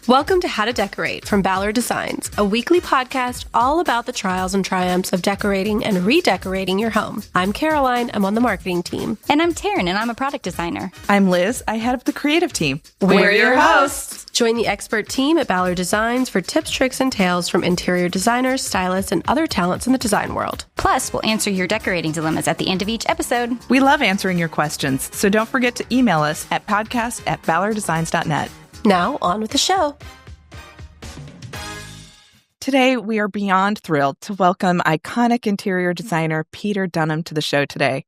Welcome to How to Decorate from Ballard Designs, a weekly podcast all about the trials and triumphs of decorating and redecorating your home. I'm Caroline. I'm on the marketing team. And I'm Taryn, and I'm a product designer. I'm Liz. I head up the creative team. We're your hosts. Join the expert team at Ballard Designs for tips, tricks, and tales from interior designers, stylists, and other talents in the design world. Plus, we'll answer your decorating dilemmas at the end of each episode. We love answering your questions, so don't forget to email us at podcast@ballarddesigns.net. Now, on with the show. Today, we are beyond thrilled to welcome iconic interior designer Peter Dunham to the show today.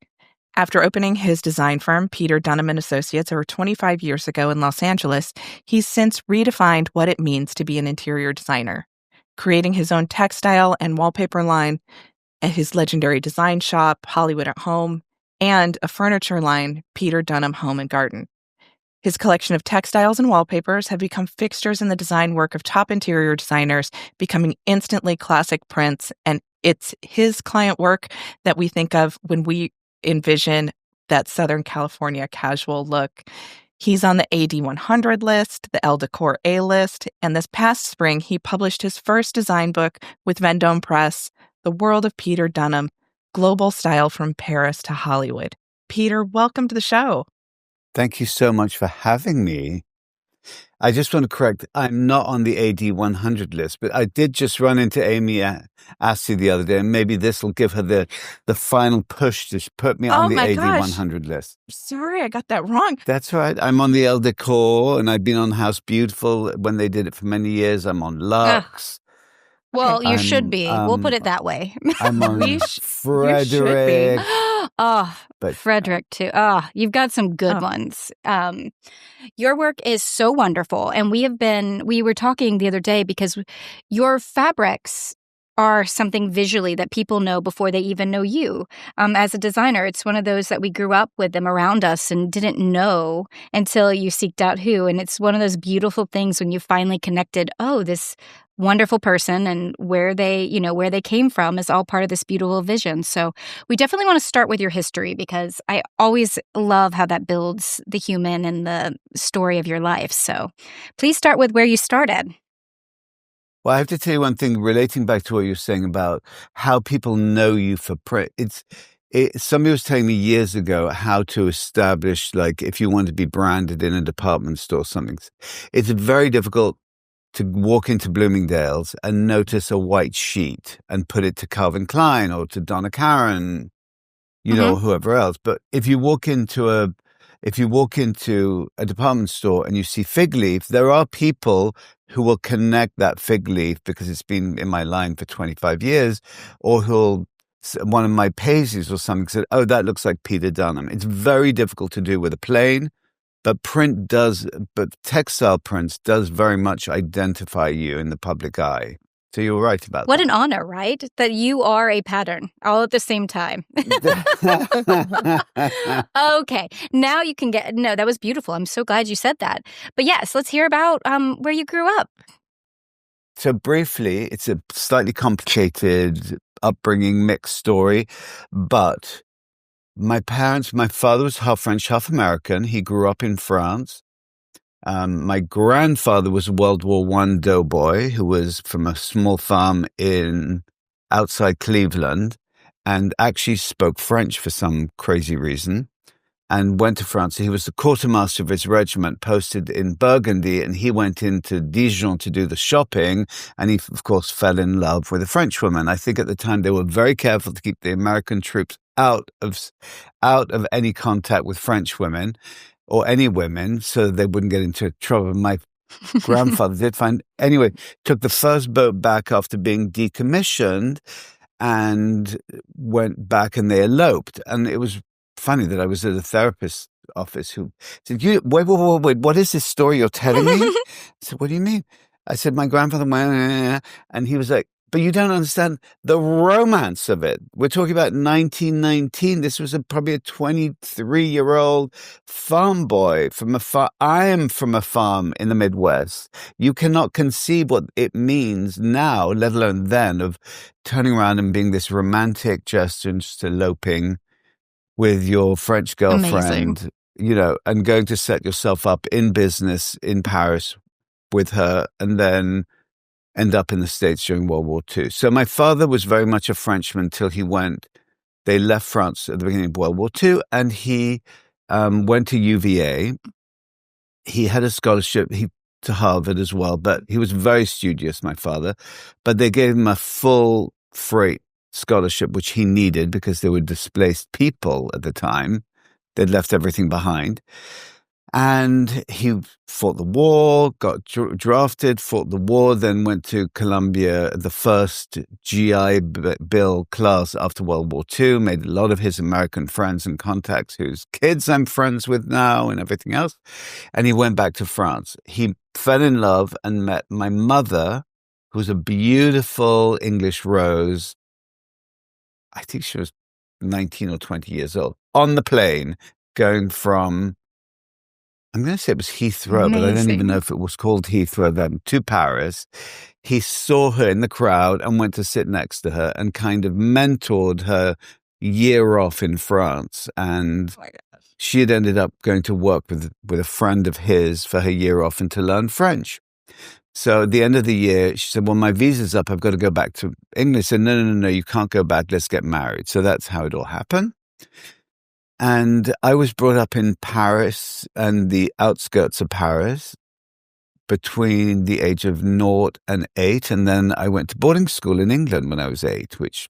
After opening his design firm, Peter Dunham and Associates, over 25 years ago in Los Angeles, he's since redefined what it means to be an interior designer, creating his own textile and wallpaper line at his legendary design shop, Hollywood at Home, and a furniture line, Peter Dunham Home and Garden. His collection of textiles and wallpapers have become fixtures in the design work of top interior designers, becoming instantly classic prints, and it's his client work that we think of when we envision that Southern California casual look. He's on the AD 100 list, the Elle Decor A list, and this past spring, he published his first design book with Vendome Press, The World of Peter Dunham, Global Style from Paris to Hollywood. Peter, welcome to the show. Thank you so much for having me. I just want to correct, I'm not on the AD 100 list, but I did just run into Amy Astley the other day, and maybe this will give her the final push to put me on the AD 100 list. Sorry, I got that wrong. That's right. I'm on the Elle Decor, and I've been on House Beautiful when they did it for many years. I'm on Luxe. Well, you should be. We'll put it that way. I'm on Frederick. Frederick too. You've got some good ones. Your work is so wonderful. And we were talking the other day because your fabrics are something visually that people know before they even know you. As a designer, it's one of those that we grew up with them around us and didn't know until you seeked out who. And it's one of those beautiful things when you finally connected, this wonderful person and where they came from is all part of this beautiful vision. So we definitely want to start with your history because I always love how that builds the human and the story of your life. So please start with where you started. Well, I have to tell you one thing relating back to what you're saying about how people know you for print. Somebody was telling me years ago how to establish, like, if you want to be branded in a department store or something. It's very difficult to walk into Bloomingdale's and notice a white sheet and put it to Calvin Klein or to Donna Karan, whoever else. But if you walk into a department store and you see fig leaf, there are people who will connect that fig leaf because it's been in my line for 25 years, or one of my pages or something said, "Oh, that looks like Peter Dunham." It's very difficult to do with a plane. But textile prints does very much identify you in the public eye. So you're right about that. What an honor, right? That you are a pattern all at the same time. Okay. Now you can that was beautiful. I'm so glad you said that. But yes, let's hear about where you grew up. So briefly, it's a slightly complicated upbringing, mixed story, but my father was half French, half American. He grew up in France. My grandfather was a World War I doughboy who was from a small farm outside Cleveland and actually spoke French for some crazy reason and went to France. He was the quartermaster of his regiment posted in Burgundy, and he went into Dijon to do the shopping, and he, of course, fell in love with a French woman. I think at the time they were very careful to keep the American troops out of any contact with French women or any women so they wouldn't get into trouble. My grandfather took the first boat back after being decommissioned and went back, and they eloped. And it was funny that I was at a therapist's office who said, wait, what is this story you're telling me? I said, what do you mean? I said, my grandfather went, and he was like, but you don't understand the romance of it. We're talking about 1919. This was probably a 23-year-old farm boy from a farm. I am from a farm in the Midwest. You cannot conceive what it means now, let alone then, of turning around and being this romantic gesture and just eloping with your French girlfriend, Amazing. And going to set yourself up in business in Paris with her and then end up in the States during World War II. So my father was very much a Frenchman till they left France at the beginning of World War II, and he went to UVA. He had a scholarship to Harvard as well, but he was very studious, my father. But they gave him a full freight scholarship, which he needed because there were displaced people at the time. They'd left everything behind. And he fought the war, got drafted, fought the war, then went to Columbia, the first GI Bill class after World War II, made a lot of his American friends and contacts whose kids I'm friends with now and everything else. And he went back to France. He fell in love and met my mother, who was a beautiful English rose. I think she was 19 or 20 years old, on the plane going from, I'm going to say it was Heathrow, but I don't even know if it was called Heathrow then, to Paris. He saw her in the crowd and went to sit next to her and kind of mentored her year off in France. And she had ended up going to work with a friend of his for her year off and to learn French. So at the end of the year, she said, well, my visa's up. I've got to go back to England. I said, no, you can't go back. Let's get married. So that's how it all happened. And I was brought up in Paris and the outskirts of Paris between the age of 0 and 8. And then I went to boarding school in England when I was 8, which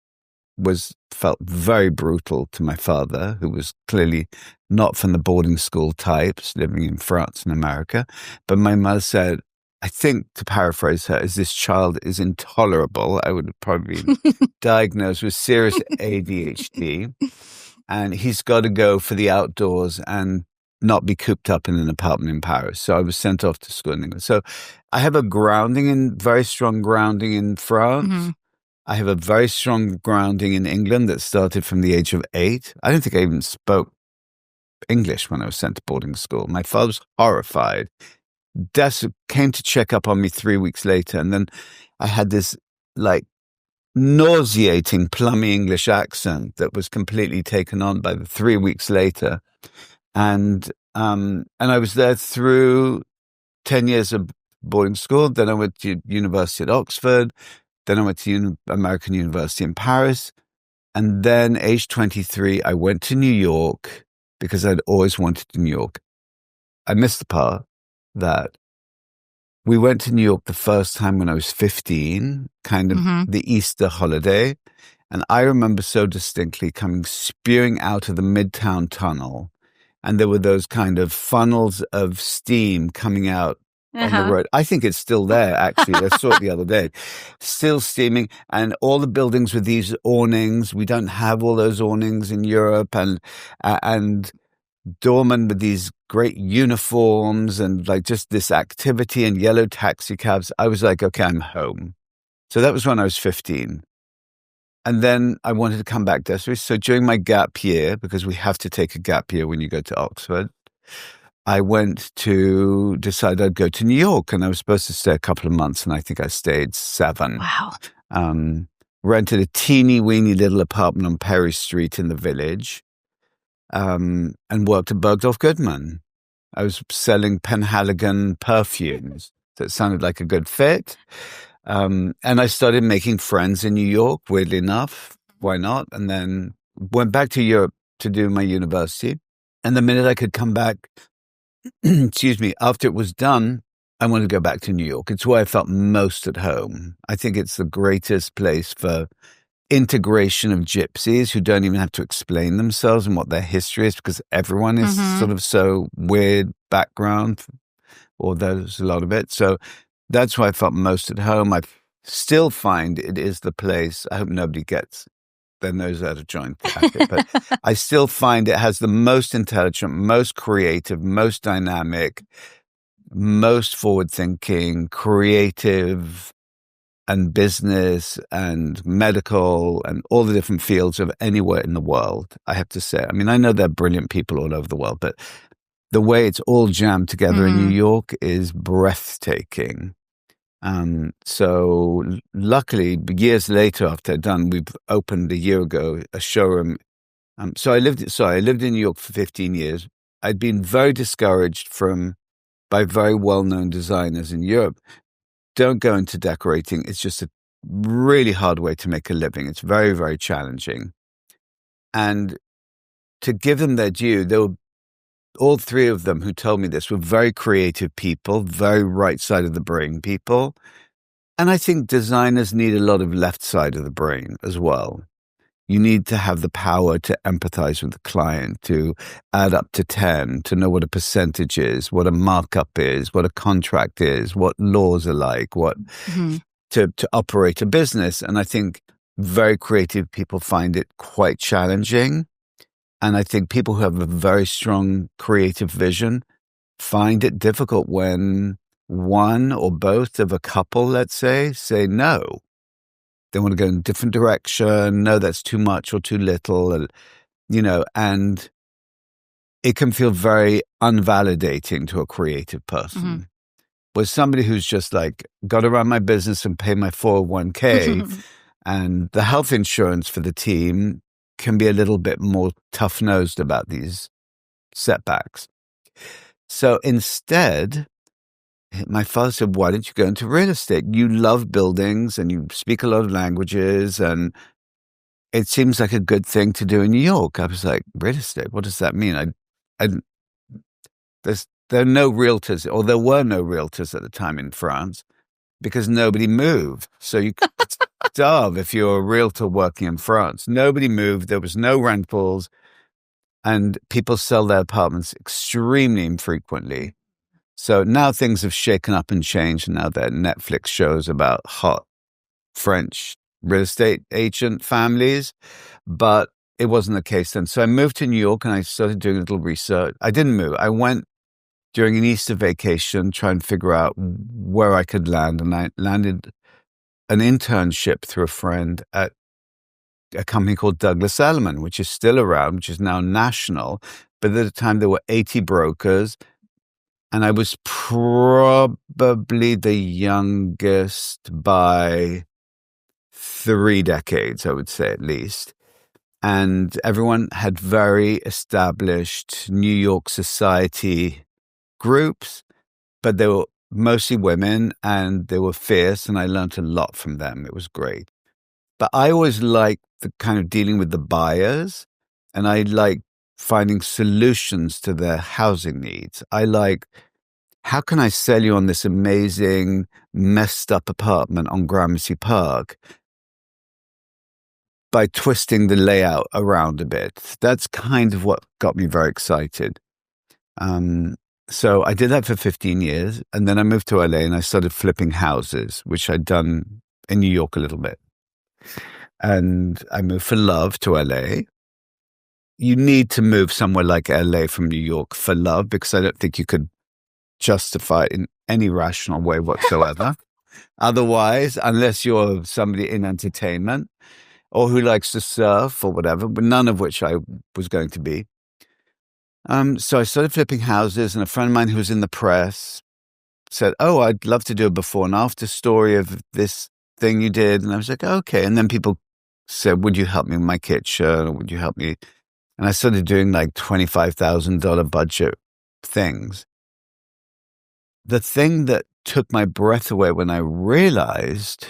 felt very brutal to my father, who was clearly not from the boarding school types, living in France and America. But my mother said, I think, to paraphrase her, this child is intolerable. I would have probably been diagnosed with serious ADHD. And he's got to go for the outdoors and not be cooped up in an apartment in Paris. So I was sent off to school in England. So I have a very strong grounding in France. Mm-hmm. I have a very strong grounding in England that started from the age of 8. I don't think I even spoke English when I was sent to boarding school. My father was horrified. Came to check up on me 3 weeks later. And then I had this nauseating, plummy English accent that was completely taken on by the 3 weeks later. And I was there through 10 years of boarding school. Then I went to university at Oxford. Then I went to American University in Paris. And then age 23, I went to New York because I'd always wanted to New York. I missed the part that we went to New York the first time when I was 15, kind of the Easter holiday. And I remember so distinctly spewing out of the Midtown Tunnel. And there were those kind of funnels of steam coming out on the road. I think it's still there, actually. I saw it the other day. Still steaming. And all the buildings with these awnings. We don't have all those awnings in Europe. And doormen with these great uniforms and just this activity and yellow taxi cabs. I was like, okay, I'm home. So that was when I was 15. And then I wanted to come back desperately. So during my gap year, because we have to take a gap year when you go to Oxford, I decided I'd go to New York, and I was supposed to stay a couple of months, and I think I stayed 7. Wow. Rented a teeny weeny little apartment on Perry Street in the Village. And worked at Bergdorf Goodman. I was selling Penhaligon perfumes. So it sounded like a good fit. And I started making friends in New York, weirdly enough. Why not? And then went back to Europe to do my university. And the minute I could come back, after it was done, I wanted to go back to New York. It's where I felt most at home. I think it's the greatest place for integration of gypsies who don't even have to explain themselves and what their history is, because everyone is sort of so weird background, or there's a lot of it. So that's why I felt most at home. I still find it is the place. I hope nobody gets their nose out of joint at it, but I still find it has the most intelligent, most creative, most dynamic, most forward-thinking, creative, and business and medical and all the different fields of anywhere in the world, I have to say. I mean, I know there are brilliant people all over the world, but the way it's all jammed together in New York is breathtaking. So luckily, years later after I'd done, we've opened a year ago a showroom. I lived in New York for 15 years. I'd been very discouraged from by very well-known designers in Europe. Don't go into decorating. It's just a really hard way to make a living. It's very, very challenging. And to give them their due, there were all three of them who told me this were very creative people, very right side of the brain people. And I think designers need a lot of left side of the brain as well. You need to have the power to empathize with the client, to add up to 10, to know what a percentage is, what a markup is, what a contract is, what laws are like, what to operate a business. And I think very creative people find it quite challenging. And I think people who have a very strong creative vision find it difficult when one or both of a couple, let's say no. They want to go in a different direction. No, that's too much or too little, and it can feel very unvalidating to a creative person. With somebody who's just like, got to run my business and pay my 401k and the health insurance for the team can be a little bit more tough-nosed about these setbacks. So instead, my father said, why don't you go into real estate? You love buildings and you speak a lot of languages and it seems like a good thing to do in New York. I was like, real estate? What does that mean? There are no realtors, or there were no realtors at the time in France because nobody moved. So you could starve if you're a realtor working in France. Nobody moved. There was no rentals and people sell their apartments extremely infrequently. So now things have shaken up and changed. And now there are Netflix shows about hot French real estate agent families, but it wasn't the case then. So I moved to New York and I started doing a little research. I didn't move. I went during an Easter vacation, trying to figure out where I could land. And I landed an internship through a friend at a company called Douglas Elliman, which is still around, which is now national. But at the time there were 80 brokers. And I was probably the youngest by 3 decades, I would say at least. And everyone had very established New York society groups, but they were mostly women and they were fierce and I learned a lot from them. It was great. But I always liked the kind of dealing with the buyers and I like finding solutions to their housing needs. I like, how can I sell you on this amazing messed up apartment on Gramercy Park by twisting the layout around a bit? That's kind of what got me very excited. So I did that for 15 years and then I moved to LA and I started flipping houses, which I'd done in New York a little bit. And I moved for love to LA. You need to move somewhere like LA from New York for love because I don't think you could justify it in any rational way whatsoever. Otherwise, unless you're somebody in entertainment or who likes to surf or whatever, but none of which I was going to be. So I started flipping houses and a friend of mine who was in the press said, oh, I'd love to do a before and after story of this thing you did. And I was like, okay. And then people said, would you help me with my kitchen? Or would you help me? And I started doing like $25,000 budget things. The thing that took my breath away when I realized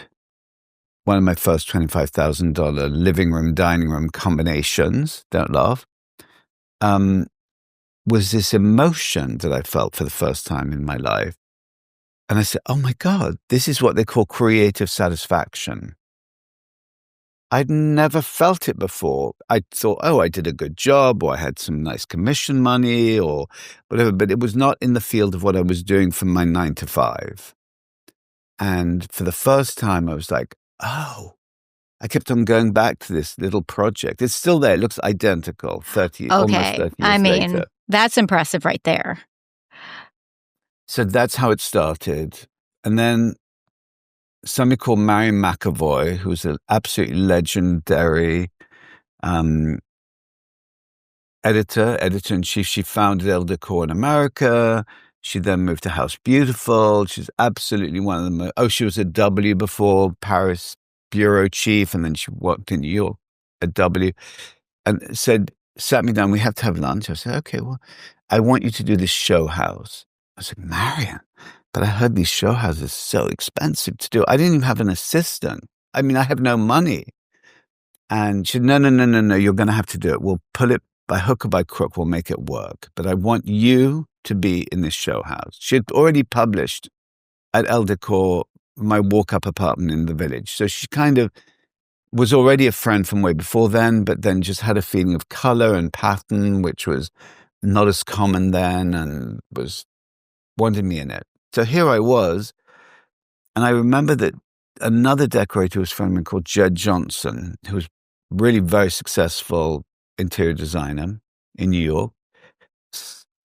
one of my first $25,000 living room, dining room combinations, don't laugh, was this emotion that I felt for the first time in my life. And I said, oh my God, this is what they call creative satisfaction. I'd never felt it before. I thought, oh, I did a good job, or I had some nice commission money, or whatever, but it was not in the field of what I was doing from my 9 to 5. And for the first time, I was like, oh, I kept on going back to this little project. It's still there. It looks identical, almost 30 years later. That's impressive right there. So that's how it started. And then somebody called Marion McAvoy, who was an absolutely legendary editor-in-chief. She founded Elle Decor in America. She then moved to House Beautiful. She's absolutely one of the most... she was at W before, Paris bureau chief, and then she worked in New York at W. And sat me down, we have to have lunch. I said, okay, well, I want you to do this show house. I said, Marion, but I heard these show houses are so expensive to do. I didn't even have an assistant. I mean, I have no money. And she said, no, you're going to have to do it. We'll pull it by hook or by crook. We'll make it work. But I want you to be in this show house. She had already published at El Decor, my walk-up apartment in the village. So she kind of was already a friend from way before then, but then just had a feeling of color and pattern, which was not as common then, and wanted me in it. So here I was, and I remember that another decorator was a friend of mine called Jed Johnson, who was really very successful interior designer in New York,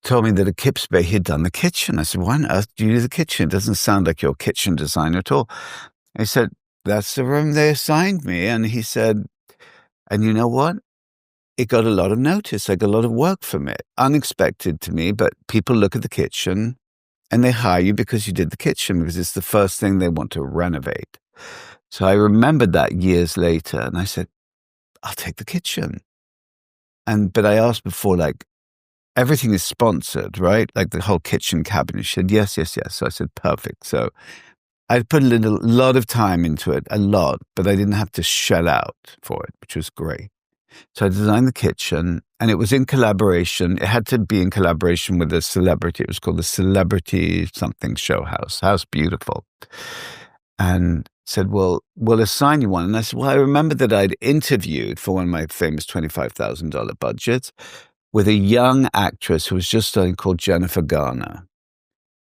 told me that at Kips Bay he'd done the kitchen. I said, why on earth do you do the kitchen? It doesn't sound like you're a kitchen designer at all. He said, that's the room they assigned me. And he said, and you know what? It got a lot of notice. I got a lot of work from it. Unexpected to me, but people look at the kitchen and they hire you because you did the kitchen, because it's the first thing they want to renovate. So I remembered that years later, and I said, I'll take the kitchen. But I asked before, like, everything is sponsored, right? Like the whole kitchen cabinet. She said, yes. So I said, perfect. So I put a lot of time into it, a lot, but I didn't have to shell out for it, which was great. So I designed the kitchen, and it was in collaboration. It had to be in collaboration with a celebrity. It was called the Celebrity Something Show House, House Beautiful. And said, well, we'll assign you one. And I said, well, I remember that I'd interviewed for one of my famous $25,000 budgets with a young actress who was just starting, called Jennifer Garner.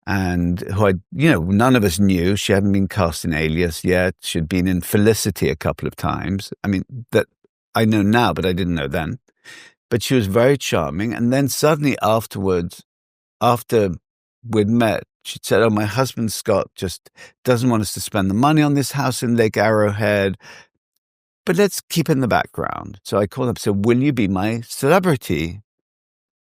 And who none of us knew. She hadn't been cast in Alias yet. She'd been in Felicity a couple of times. I mean, that I know now, but I didn't know then. But she was very charming. And then suddenly afterwards, after we'd met, she said, oh, my husband, Scott, just doesn't want us to spend the money on this house in Lake Arrowhead, but let's keep in the background. So I called up and said, will you be my celebrity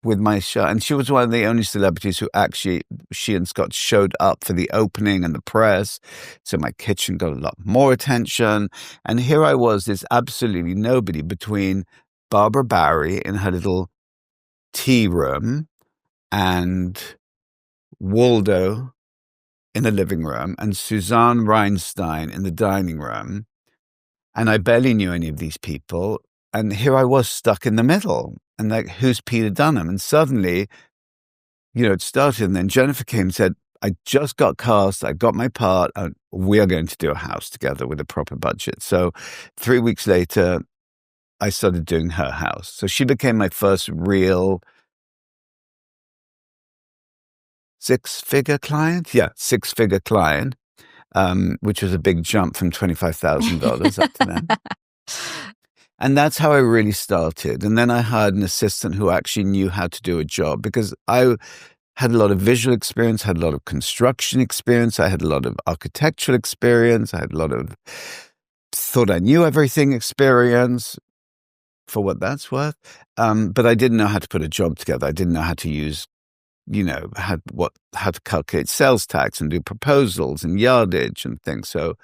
with my show? And she was one of the only celebrities who actually, she and Scott showed up for the opening and the press. So my kitchen got a lot more attention. And here I was, this absolutely nobody, between Barbara Barry in her little tea room and Waldo in the living room and Suzanne Reinstein in the dining room. And I barely knew any of these people. And here I was stuck in the middle. And like, who's Peter Dunham? And suddenly, it started. And then Jennifer came and said, I just got cast. I got my part. And we are going to do a house together with a proper budget. So 3 weeks later, I started doing her house. So she became my first real six-figure client. Yeah, six-figure client, which was a big jump from $25,000 up to then. And that's how I really started. And then I hired an assistant who actually knew how to do a job, because I had a lot of visual experience, had a lot of construction experience, I had a lot of architectural experience, I had a lot of thought I knew everything experience, for what that's worth. But I didn't know how to put a job together. I didn't know how to use, how to calculate sales tax and do proposals and yardage and things. So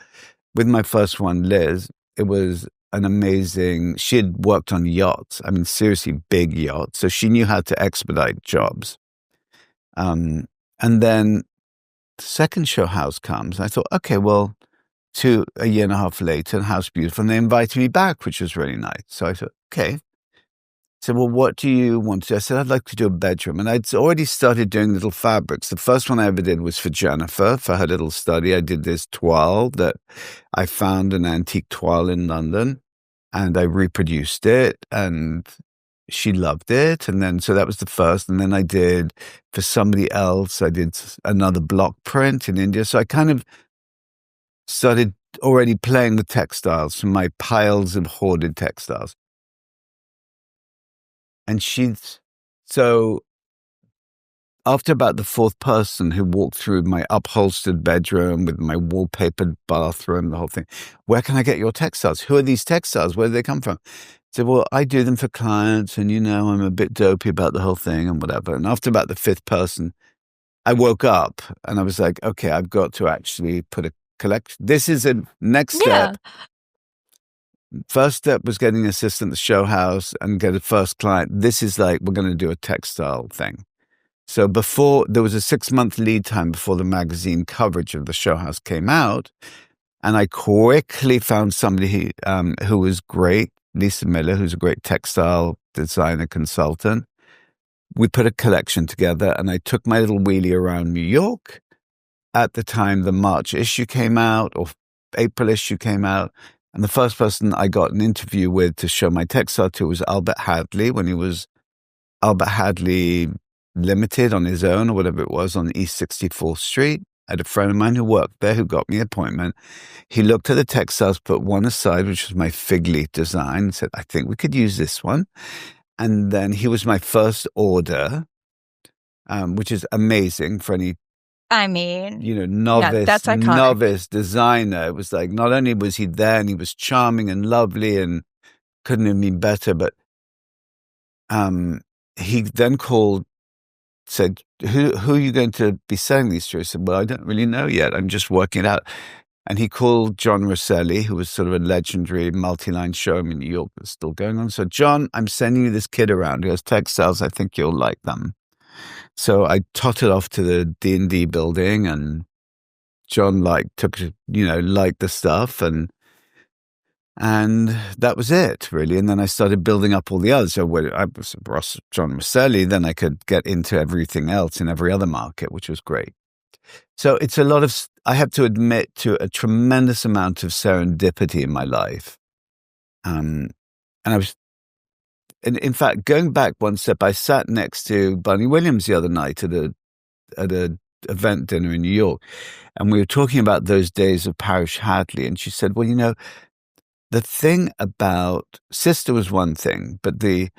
with my first one, Liz, it was an amazing, she had worked on yachts. I mean, seriously, big yachts. So she knew how to expedite jobs. And then the second show house comes. I thought, okay, well, a year and a half later, House Beautiful, and they invited me back, which was really nice. So I thought, okay. So, well, what do you want to do? I said, I'd like to do a bedroom. And I'd already started doing little fabrics. The first one I ever did was for Jennifer, for her little study. I did this toile that I found, an antique toile in London, and I reproduced it, and she loved it. And then, so that was the first. And then I did, for somebody else, I did another block print in India. So I kind of started already playing with textiles from my piles of hoarded textiles. And so after about the fourth person who walked through my upholstered bedroom with my wallpapered bathroom, the whole thing, where can I get your textiles? Who are these textiles? Where do they come from? I said, well, I do them for clients, and I'm a bit dopey about the whole thing and whatever. And after about the fifth person, I woke up and I was like, okay, I've got to actually put a collection. This is a next step. Yeah. First step was getting an assistant at the show house and get a first client. This is like, we're going to do a textile thing. So there was a 6-month lead time before the magazine coverage of the show house came out. And I quickly found somebody who was great, Lisa Miller, who's a great textile designer consultant. We put a collection together, and I took my little wheelie around New York. At the time, the March issue came out, or April issue came out. And the first person I got an interview with to show my textile to was Albert Hadley, when he was Albert Hadley Limited on his own, or whatever it was, on East 64th Street. I had a friend of mine who worked there who got me an appointment. He looked at the textiles, put one aside, which was my fig leaf design, and said, I think we could use this one. And then he was my first order, which is amazing for any, novice designer. It was like, not only was he there and he was charming and lovely and couldn't have been better, but he then said, who are you going to be selling these to? I said, well, I don't really know yet. I'm just working it out. And he called John Rosselli, who was sort of a legendary multi-line showroom in New York that's still going on. So, John, I'm sending you this kid around. He goes, textiles, I think you'll like them. So I totted off to the D&D building, and John liked the stuff, and that was it, really. And then I started building up all the others. So when I was John Rosselli, then I could get into everything else in every other market, which was great. So it's I have to admit to a tremendous amount of serendipity in my life. And in fact, going back one step, I sat next to Bunny Williams the other night at a event dinner in New York, and we were talking about those days of Parish Hadley, and she said, well, the thing about Sister was one thing, but the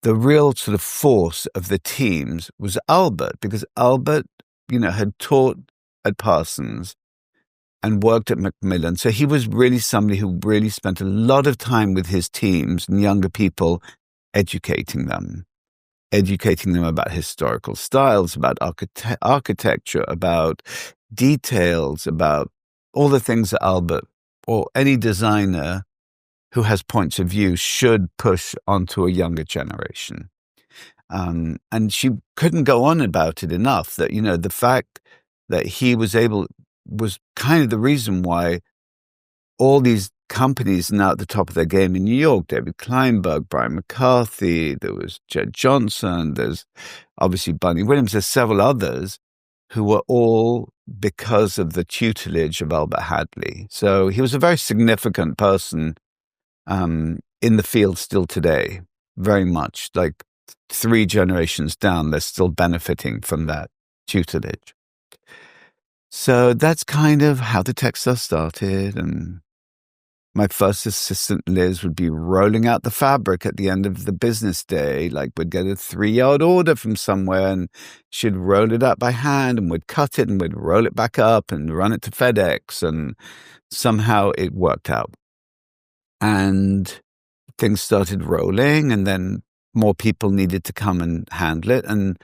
real sort of force of the teams was Albert, because Albert, had taught at Parsons and worked at Macmillan. So he was really somebody who really spent a lot of time with his teams and younger people, educating them about historical styles, about architecture, about details, about all the things that Albert or any designer who has points of view should push onto a younger generation. And she couldn't go on about it enough that, the fact that he was kind of the reason why all these companies now at the top of their game in New York, David Kleinberg, Brian McCarthy, there was Jed Johnson, there's obviously Bunny Williams, there's several others who were all because of the tutelage of Albert Hadley. So he was a very significant person in the field still today, very much. Like 3 generations down, they're still benefiting from that tutelage. So that's kind of how the textile started. And my first assistant, Liz, would be rolling out the fabric at the end of the business day. Like, we'd get a 3-yard order from somewhere, and she'd roll it up by hand, and we'd cut it, and we'd roll it back up and run it to FedEx. And somehow it worked out. And things started rolling, and then more people needed to come and handle it. And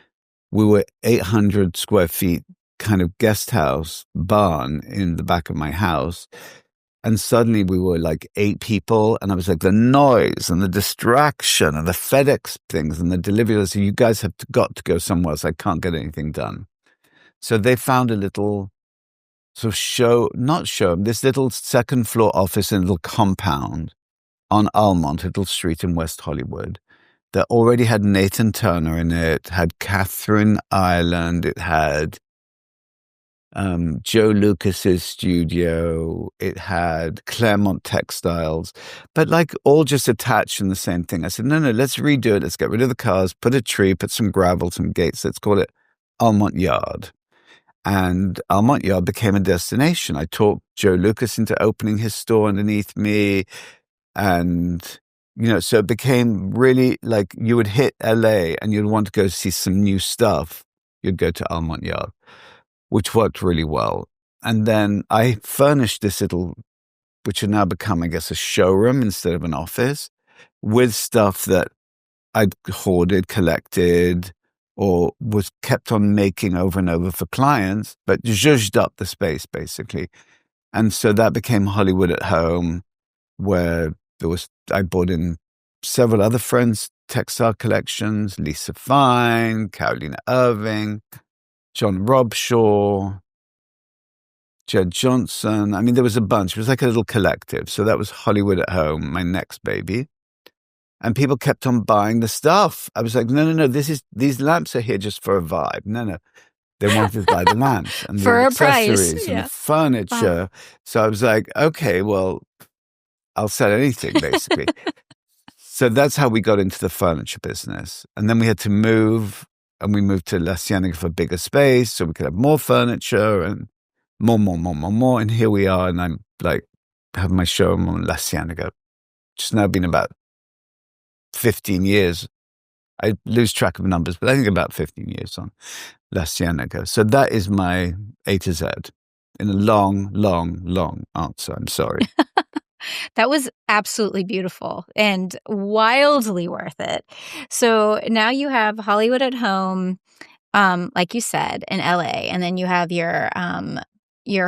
we were 800 square feet kind of guest house barn in the back of my house. And suddenly we were like 8 people. And I was like, the noise and the distraction and the FedEx things and the delivery. So you guys have got to go somewhere else. I can't get anything done. So they found a little sort of this little second floor office in a little compound on Almont, a little street in West Hollywood, that already had Nathan Turner in it, had Catherine Ireland, it had Joe Lucas's studio, it had Claremont Textiles, but like all just attached in the same thing. I said, no, let's redo it. Let's get rid of the cars, put a tree, put some gravel, some gates. Let's call it Almont Yard. And Almont Yard became a destination. I talked Joe Lucas into opening his store underneath me. And, so it became really like you would hit LA and you'd want to go see some new stuff. You'd go to Almont Yard, which worked really well. And then I furnished this little, which had now become, I guess, a showroom instead of an office, with stuff that I'd hoarded, collected, or was kept on making over and over for clients, but zhuzhed up the space, basically. And so that became Hollywood at Home, where I brought in several other friends textile collections, Lisa Fine, Carolina Irving, John Robshaw, Jed Johnson. I mean, there was a bunch. It was like a little collective. So that was Hollywood at Home, my next baby. And people kept on buying the stuff. I was like, no, these lamps are here just for a vibe. No. They wanted to buy the lamps and for the a accessories price. and the furniture. Wow. So I was like, okay, well, I'll sell anything, basically. So that's how we got into the furniture business. And then we had to move, and we moved to La Cienega for bigger space so we could have more furniture and more. And here we are, and I'm like, have my showroom on La Cienega. It's now been about 15 years. I lose track of numbers, but I think about 15 years on La Cienega. So that is my A to Z in a long answer. I'm sorry. That was absolutely beautiful and wildly worth it. So now you have Hollywood at Home, like you said, in LA, and then you have your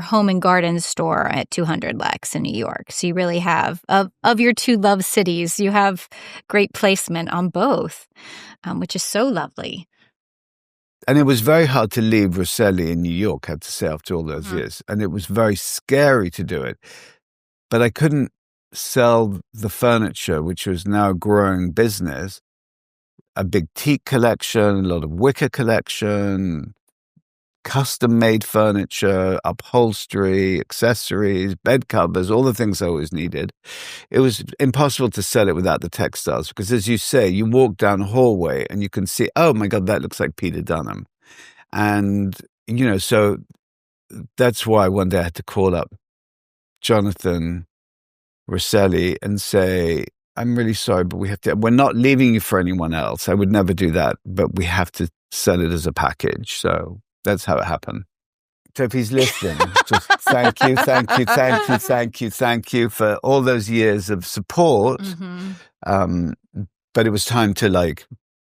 home and garden store at 200 Lex in New York. So you really have, of your two love cities, you have great placement on both, which is so lovely. And it was very hard to leave Rosselli in New York, I have to say, after all those years. And it was very scary to do it. But I couldn't sell the furniture, which was now a growing business, a big teak collection, a lot of wicker collection, custom-made furniture, upholstery, accessories, bed covers, all the things I always needed. It was impossible to sell it without the textiles because, as you say, you walk down a hallway and you can see, oh my God, that looks like Peter Dunham. And, so that's why one day I had to call up Jonathan Rosselli and say, I'm really sorry, but we're not leaving you for anyone else. I would never do that, but we have to sell it as a package. So that's how it happened. So if he's listening, just thank you for all those years of support. Mm-hmm. But it was time to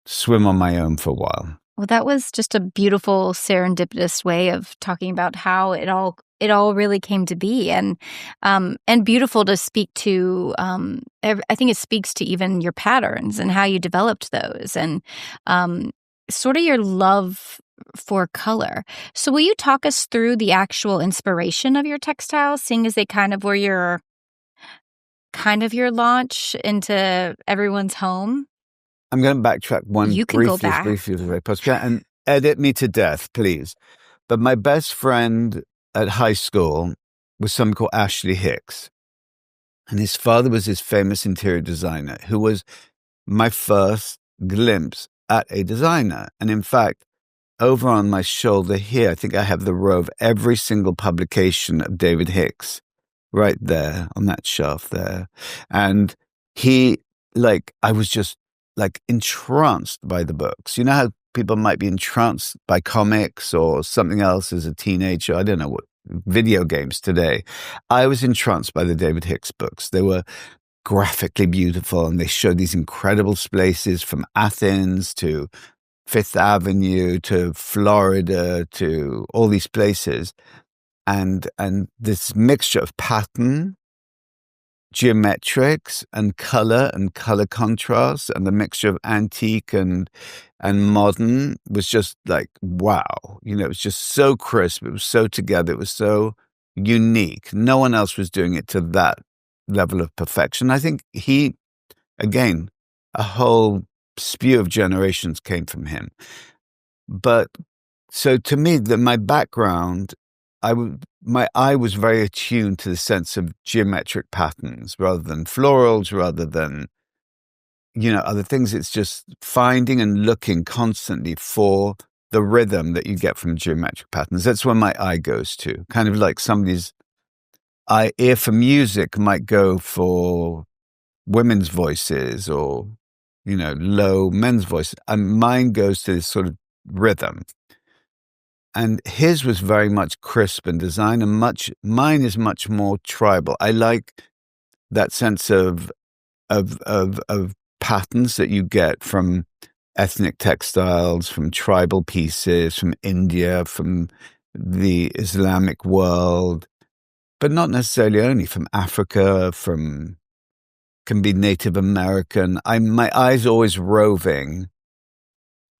swim on my own for a while. Well, that was just a beautiful serendipitous way of talking about how it all really came to be, and beautiful to speak to. I think it speaks to even your patterns and how you developed those, and sort of your love for color. So will you talk us through the actual inspiration of your textiles, seeing as they kind of were your launch into everyone's home? I'm going to backtrack briefly, and edit me to death, please. But my best friend at high school was someone called Ashley Hicks. And his father was this famous interior designer who was my first glimpse at a designer. And in fact, over on my shoulder here, I think I have the row of every single publication of David Hicks right there on that shelf there. And I was just entranced by the books. You know how people might be entranced by comics or something else as a teenager? I don't know what, video games today. I was entranced by the David Hicks books. They were graphically beautiful and they showed these incredible places from Athens to Fifth Avenue to Florida to all these places. And this mixture of pattern, geometrics and color contrast, and the mixture of antique and modern was just wow. It was just so crisp. It was so together. It was so unique. No one else was doing it to that level of perfection. I think again, a whole spew of generations came from him. But so to me, my background, my eye was very attuned to the sense of geometric patterns rather than florals, rather than, other things. It's just finding and looking constantly for the rhythm that you get from geometric patterns. That's where my eye goes to. Kind of like somebody's ear for music might go for women's voices or, low men's voices. And mine goes to this sort of rhythm. And his was very much crisp in design, and mine is much more tribal. I like that sense of patterns that you get from ethnic textiles, from tribal pieces, from India, from the Islamic world, but not necessarily only from Africa, from can be Native American. My eyes are always roving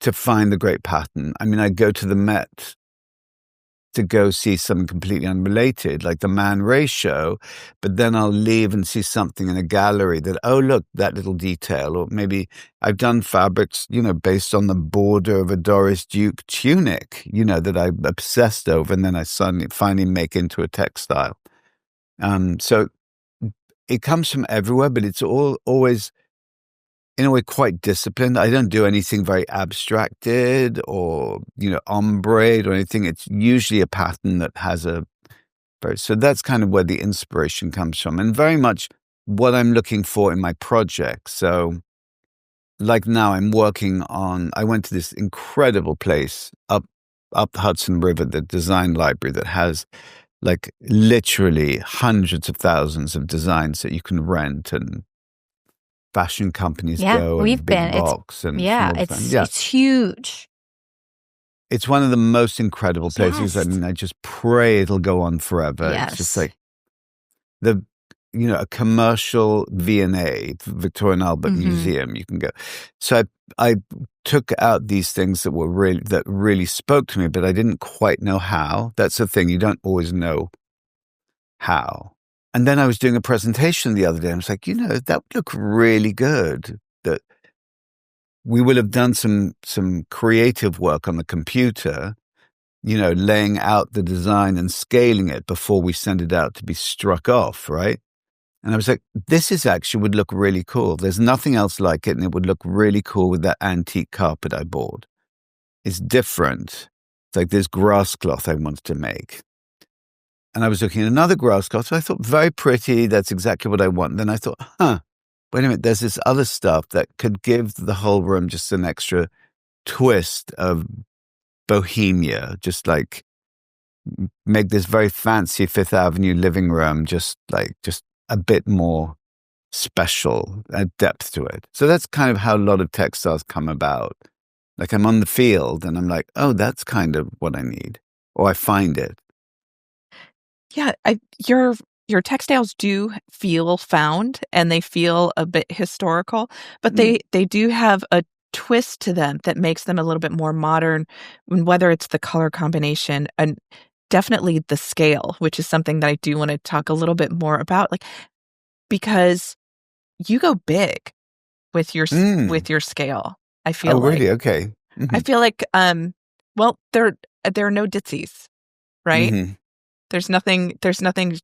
to find the great pattern. I mean, I go to the Met to go see something completely unrelated, like the Man Ray show, but then I'll leave and see something in a gallery that, oh, look, that little detail. Or maybe I've done fabrics, based on the border of a Doris Duke tunic, that I'm obsessed over, and then I finally make into a textile. So it comes from everywhere, but it's always, in a way, quite disciplined. I don't do anything very abstracted or, ombre or anything. It's usually a pattern that has so that's kind of where the inspiration comes from, and very much what I'm looking for in my project. So like now I went to this incredible place up the Hudson River, the design library that has like literally hundreds of thousands of designs that you can rent, and fashion companies go and big box. It's huge. It's one of the most incredible places. Yes. I mean, I just pray it'll go on forever. Yes. It's just like a commercial V&A, Victoria and Albert Museum, you can go. So I took out these things that really spoke to me, but I didn't quite know how. That's the thing. You don't always know how. And then I was doing a presentation the other day. I was like, that would look really good. That we will have done some creative work on the computer, laying out the design and scaling it before we send it out to be struck off, right? And I was like, this would look really cool. There's nothing else like it, and it would look really cool with that antique carpet I bought. It's different. It's like this grass cloth I wanted to make. And I was looking at another grass cloth, so I thought, very pretty, that's exactly what I want. And then I thought, wait a minute, there's this other stuff that could give the whole room just an extra twist of bohemia, just like make this very fancy Fifth Avenue living room just a bit more special, a depth to it. So that's kind of how a lot of textiles come about. Like I'm on the field and I'm like, oh, that's kind of what I need. Or I find it. Yeah, your textiles do feel found, and they feel a bit historical, but they do have a twist to them that makes them a little bit more modern, whether it's the color combination and definitely the scale, which is something that I do want to talk a little bit more about, because you go big with your scale. I feel really? Okay. Mm-hmm. I feel like there are no ditsies, right? Mm-hmm. There's nothing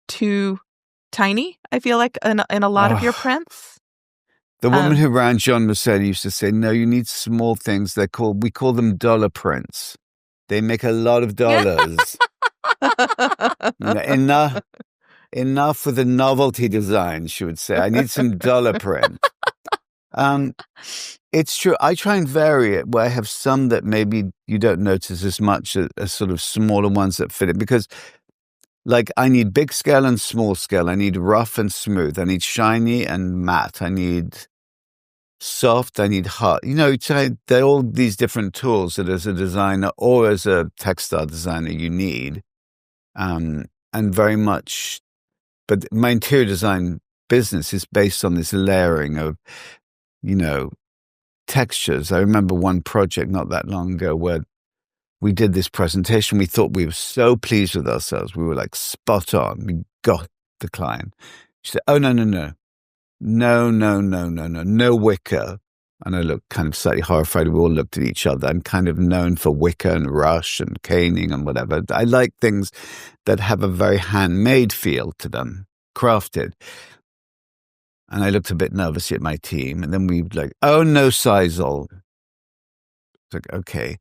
too tiny, I feel like, in a lot of your prints. The woman who ran Jean Musset used to say, no, you need small things. We call them dollar prints. They make a lot of dollars. Enough for the novelty design, she would say. I need some dollar print. It's true. I try and vary it where I have some that maybe you don't notice as much as sort of smaller ones that fit it, because I need big scale and small scale. I need rough and smooth. I need shiny and matte. I need soft. I need hard. There are all these different tools that as a designer or as a textile designer you need. And very much, but my interior design business is based on this layering of, textures. I remember one project not that long ago where we did this presentation. We thought we were so pleased with ourselves. We were like spot on. We got the client. She said, oh, no, no wicker. And I looked kind of slightly horrified. We all looked at each other. I'm kind of known for wicker and rush and caning and whatever. I like things that have a very handmade feel to them, crafted. And I looked a bit nervously at my team. And then we oh, no sisal. It's like, okay.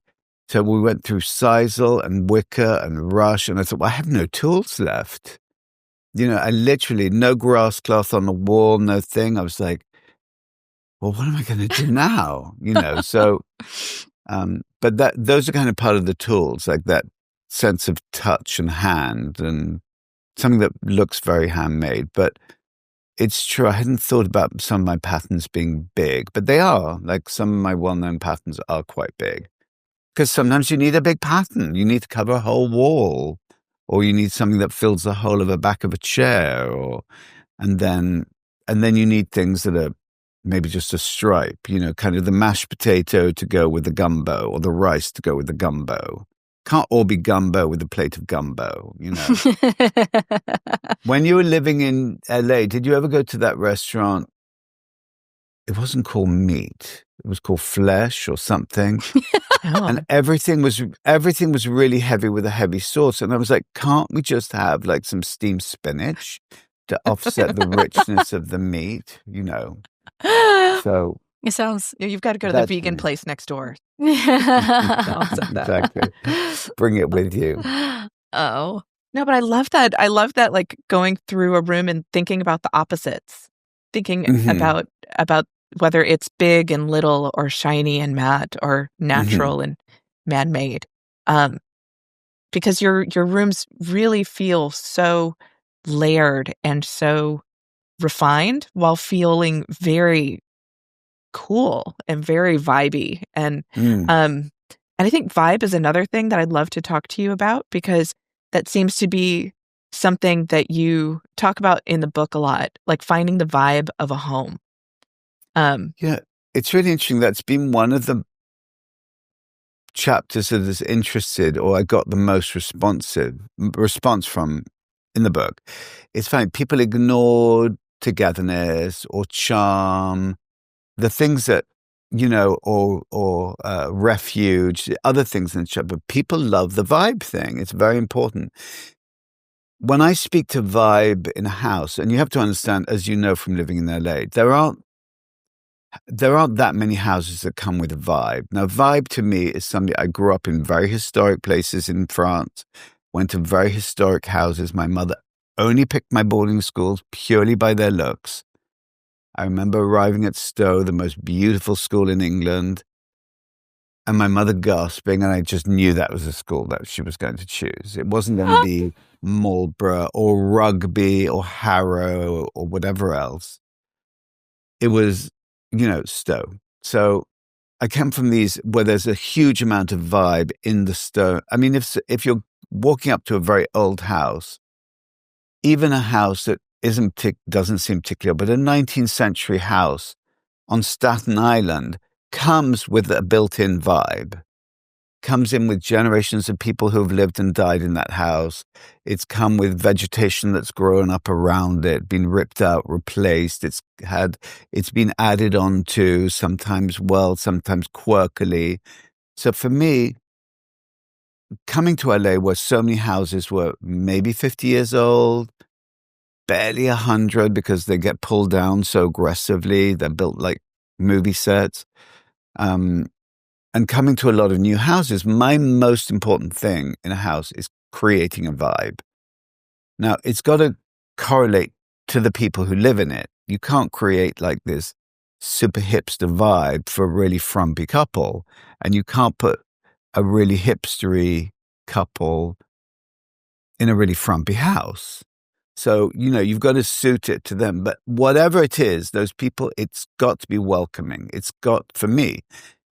So we went through sisal and wicker and rush. And I thought, well, I have no tools left. I literally, no grass cloth on the wall, no thing. I was like, well, what am I going to do now? So, but those are kind of part of the tools, like that sense of touch and hand and something that looks very handmade. But it's true. I hadn't thought about some of my patterns being big, but they are. Like some of my well-known patterns are quite big. Because sometimes you need a big pattern. You need to cover a whole wall, or you need something that fills the whole of the back of a chair, and then And then you need things that are maybe just a stripe, kind of the mashed potato to go with the gumbo or the rice to go with the gumbo. Can't all be gumbo with a plate of gumbo, When you were living in LA, did you ever go to that restaurant? It wasn't called Meat. It was called Flesh or something. Oh. And everything was really heavy with a heavy sauce. And I was like, can't we just have like some steamed spinach to offset the richness of the meat, So it sounds... You've got to go to the vegan place next door. Exactly. Bring it with you. Oh. No, but I love that. I love that, like going through a room and thinking about the opposites, thinking about whether it's big and little or shiny and matte or natural and man-made. Because your rooms really feel so layered and so refined while feeling very cool and very vibey. And I think vibe is another thing that I'd love to talk to you about, because that seems to be something that you talk about in the book a lot, like finding the vibe of a home. Yeah, it's really interesting. That's been one of the chapters that has interested, or I got the most response from in the book. It's funny, people ignored togetherness or charm, the things that, or refuge, other things in the chapter. But people love the vibe thing. It's very important. When I speak to vibe in a house, and you have to understand, as you know from living in LA, there aren't that many houses that come with a vibe. Now, vibe to me is something. I grew up in very historic places in France, went to very historic houses. My mother only picked my boarding schools purely by their looks. I remember arriving at Stowe, the most beautiful school in England, and my mother gasping, and I just knew that was a school that she was going to choose. It wasn't going to be Marlborough or Rugby or Harrow or whatever else. It was, Stowe. So I come from these where there's a huge amount of vibe in the Stowe. I mean, if you're walking up to a very old house, even a house that doesn't seem particular, but a 19th century house on Staten Island comes with a built-in vibe, comes in with generations of people who have lived and died in that house. It's come with vegetation that's grown up around it, been ripped out, replaced. It's been added on to, sometimes well, sometimes quirkily. So for me, coming to LA where so many houses were maybe 50 years old, barely 100 because they get pulled down so aggressively. They're built like movie sets. And coming to a lot of new houses, my most important thing in a house is creating a vibe. Now, it's got to correlate to the people who live in it. You can't create like this super hipster vibe for a really frumpy couple, and you can't put a really hipstery couple in a really frumpy house. So, you've got to suit it to them. But whatever it is, those people, it's got to be welcoming. For me,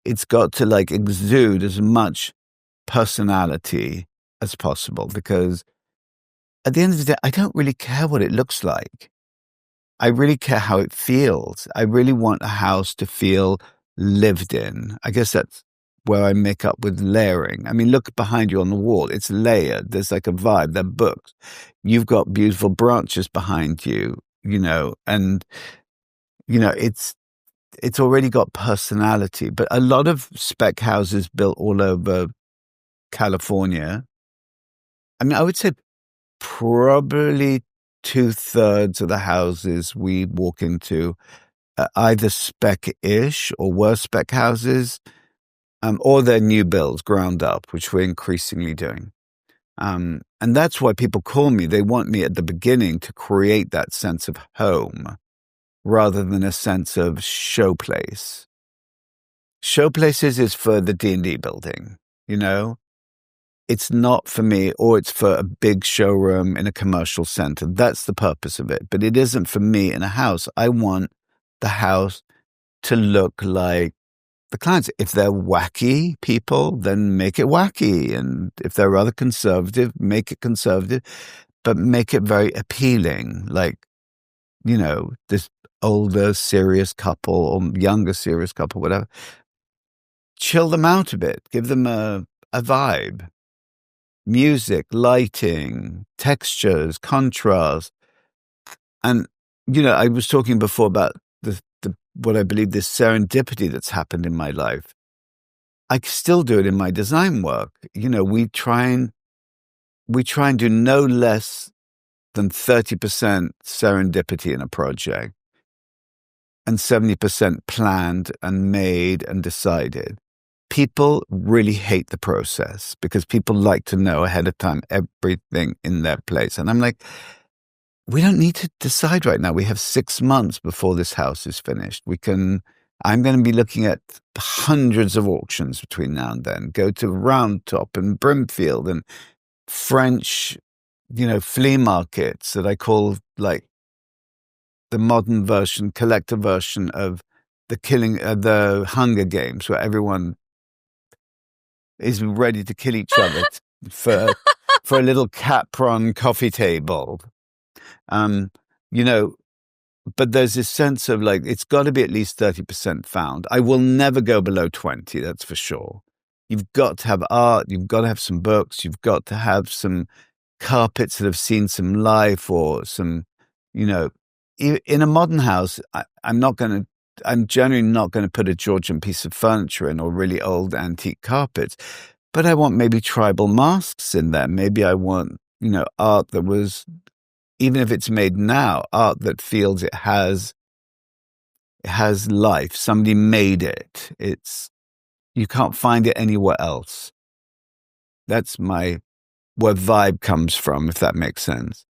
it's got to like exude as much personality as possible, because at the end of the day, I don't really care what it looks like. I really care how it feels. I really want a house to feel lived in. I guess that's where I make up with layering. I mean, look behind you on the wall. It's layered. There's like a vibe. They're books. You've got beautiful branches behind you, and, it's already got personality. But a lot of spec houses built all over California, I mean, I would say probably 2/3 of the houses we walk into are either spec-ish or were spec houses, or they're new builds, ground up, which we're increasingly doing. And that's why people call me. They want me at the beginning to create that sense of home rather than a sense of showplace. Showplaces is for the D&D building, It's not for me, or it's for a big showroom in a commercial center. That's the purpose of it. But it isn't for me in a house. I want the house to look like the clients. If they're wacky people, then make it wacky. And if they're rather conservative, make it conservative, but make it very appealing. Like, this older, serious couple or younger, serious couple, whatever. Chill them out a bit. Give them a vibe. Music, lighting, textures, contrast. And, I was talking before about the what I believe this serendipity that's happened in my life. I still do it in my design work. We try and do no less than 30% serendipity in a project and 70% planned and made and decided. People really hate the process because people like to know ahead of time everything in their place. And I'm like, we don't need to decide right now. We have 6 months before this house is finished. I'm going to be looking at hundreds of auctions between now and then. Go to Round Top and Brimfield and French, flea markets that I call like the modern version, collector version of the Hunger Games, where everyone is ready to kill each other for a little Capron coffee table. But there's this sense of like, it's got to be at least 30% found. I will never go below 20, that's for sure. You've got to have art, you've got to have some books, you've got to have some carpets that have seen some life or some, in a modern house, I'm generally not going to put a Georgian piece of furniture in or really old antique carpets, but I want maybe tribal masks in there. Maybe I want, art that was, even if it's made now, art that feels it has life. Somebody made it. You can't find it anywhere else. That's where vibe comes from, if that makes sense.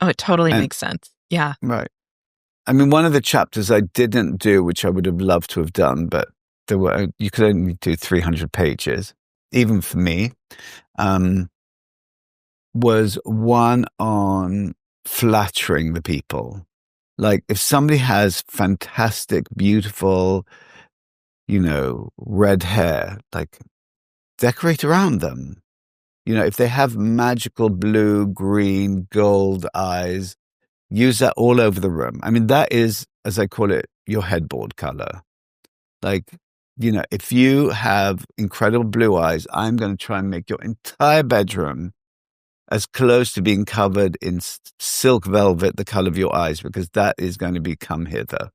Oh, it totally makes sense. Yeah. Right. I mean, one of the chapters I didn't do, which I would have loved to have done, but you could only do 300 pages, even for me, was one on flattering the people. Like, if somebody has fantastic, beautiful, red hair, like, decorate around them. If they have magical blue, green, gold eyes, use that all over the room. I mean, that is, as I call it, your headboard color. Like, if you have incredible blue eyes, I'm going to try and make your entire bedroom as close to being covered in silk velvet, the color of your eyes, because that is going to come hither.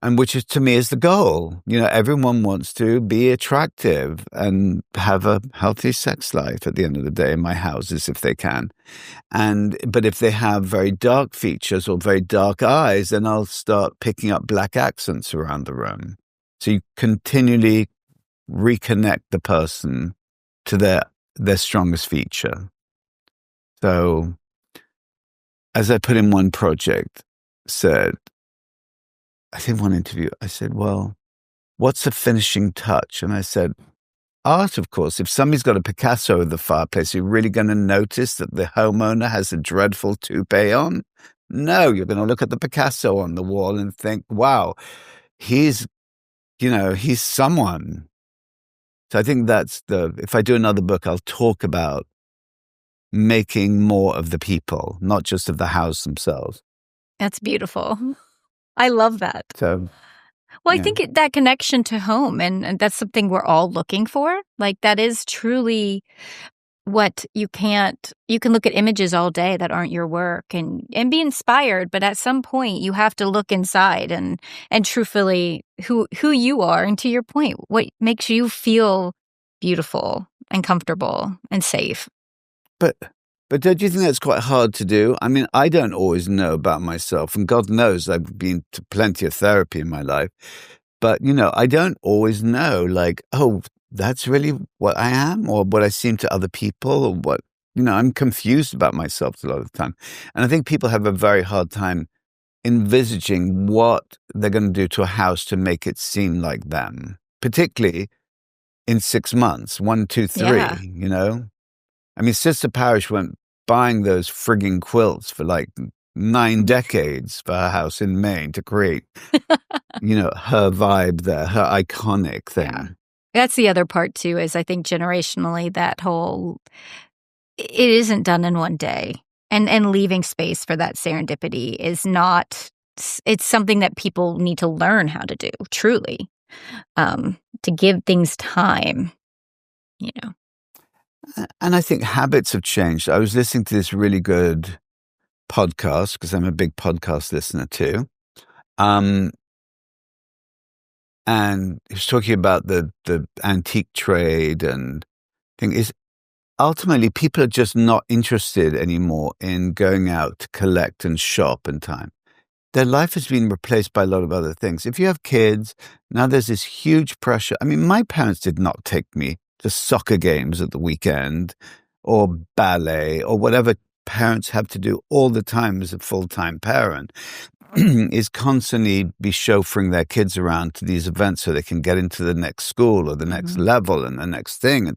And which is, to me, is the goal. Everyone wants to be attractive and have a healthy sex life at the end of the day in my houses, if they can. But if they have very dark features or very dark eyes, then I'll start picking up black accents around the room. So you continually reconnect the person to their strongest feature. So, as I put in one project, I did one interview, I said, well, what's the finishing touch? And I said, art, of course. If somebody's got a Picasso over the fireplace, you're really going to notice that the homeowner has a dreadful toupee on? No, you're going to look at the Picasso on the wall and think, wow, he's someone. So I think if I do another book, I'll talk about making more of the people, not just of the house themselves. That's beautiful. I love that. So, well, I think that connection to home, and that's something we're all looking for. Like, that is truly what you can look at images all day that aren't your work and be inspired, but at some point you have to look inside and truthfully who you are, and to your point, what makes you feel beautiful and comfortable and safe. But don't you think that's quite hard to do? I mean, I don't always know about myself, and God knows I've been to plenty of therapy in my life. But, I don't always know, like, oh, that's really what I am, or what I seem to other people, or what, I'm confused about myself a lot of the time. And I think people have a very hard time envisaging what they're going to do to a house to make it seem like them, particularly in 6 months, 1, 2, 3, I mean, Sister Parish went buying those frigging quilts for like 9 decades for her house in Maine to create, her vibe there, her iconic thing. Yeah. That's the other part too, is I think generationally it isn't done in one day. And leaving space for that serendipity is not it's something that people need to learn how to do, truly, to give things time, you know. And I think habits have changed. I was listening to this really good podcast, because I'm a big podcast listener too. And he was talking about the antique trade, and thing is, ultimately, people are just not interested anymore in going out to collect and shop and time. Their life has been replaced by a lot of other things. If you have kids, now there's this huge pressure. I mean, my parents did not take me to soccer games at the weekend or ballet or whatever parents have to do all the time as a full-time parent, is constantly be chauffeuring their kids around to these events so they can get into the next school or the next level and the next thing.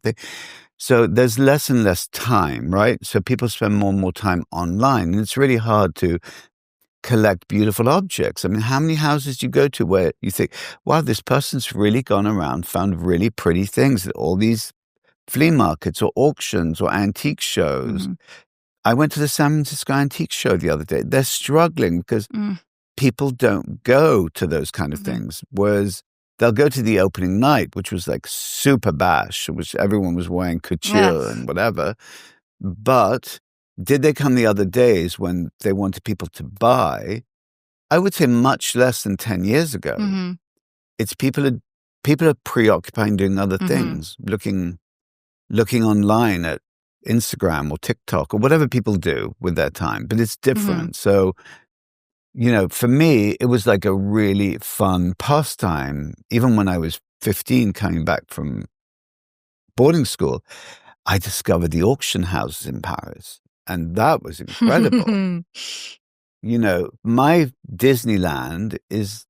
So there's less and less time, right? So people spend more and more time online, and it's really hard to collect beautiful objects. I mean, how many houses do you go to where you think, wow, this person's really gone around, found really pretty things at all these flea markets or auctions or antique shows? I went to the San Francisco Antique Show the other day. They're struggling because people don't go to those kind of things, whereas they'll go to the opening night, which was like super bash, which everyone was wearing couture and whatever. But did they come the other days when they wanted people to buy? I would say much less than 10 years ago. It's people are preoccupied doing other things, looking online at Instagram or TikTok or whatever people do with their time, but it's different. So, you know, for me, it was like a really fun pastime. Even when I was 15, coming back from boarding school, I discovered the auction houses in Paris. And that was incredible. You know, my Disneyland is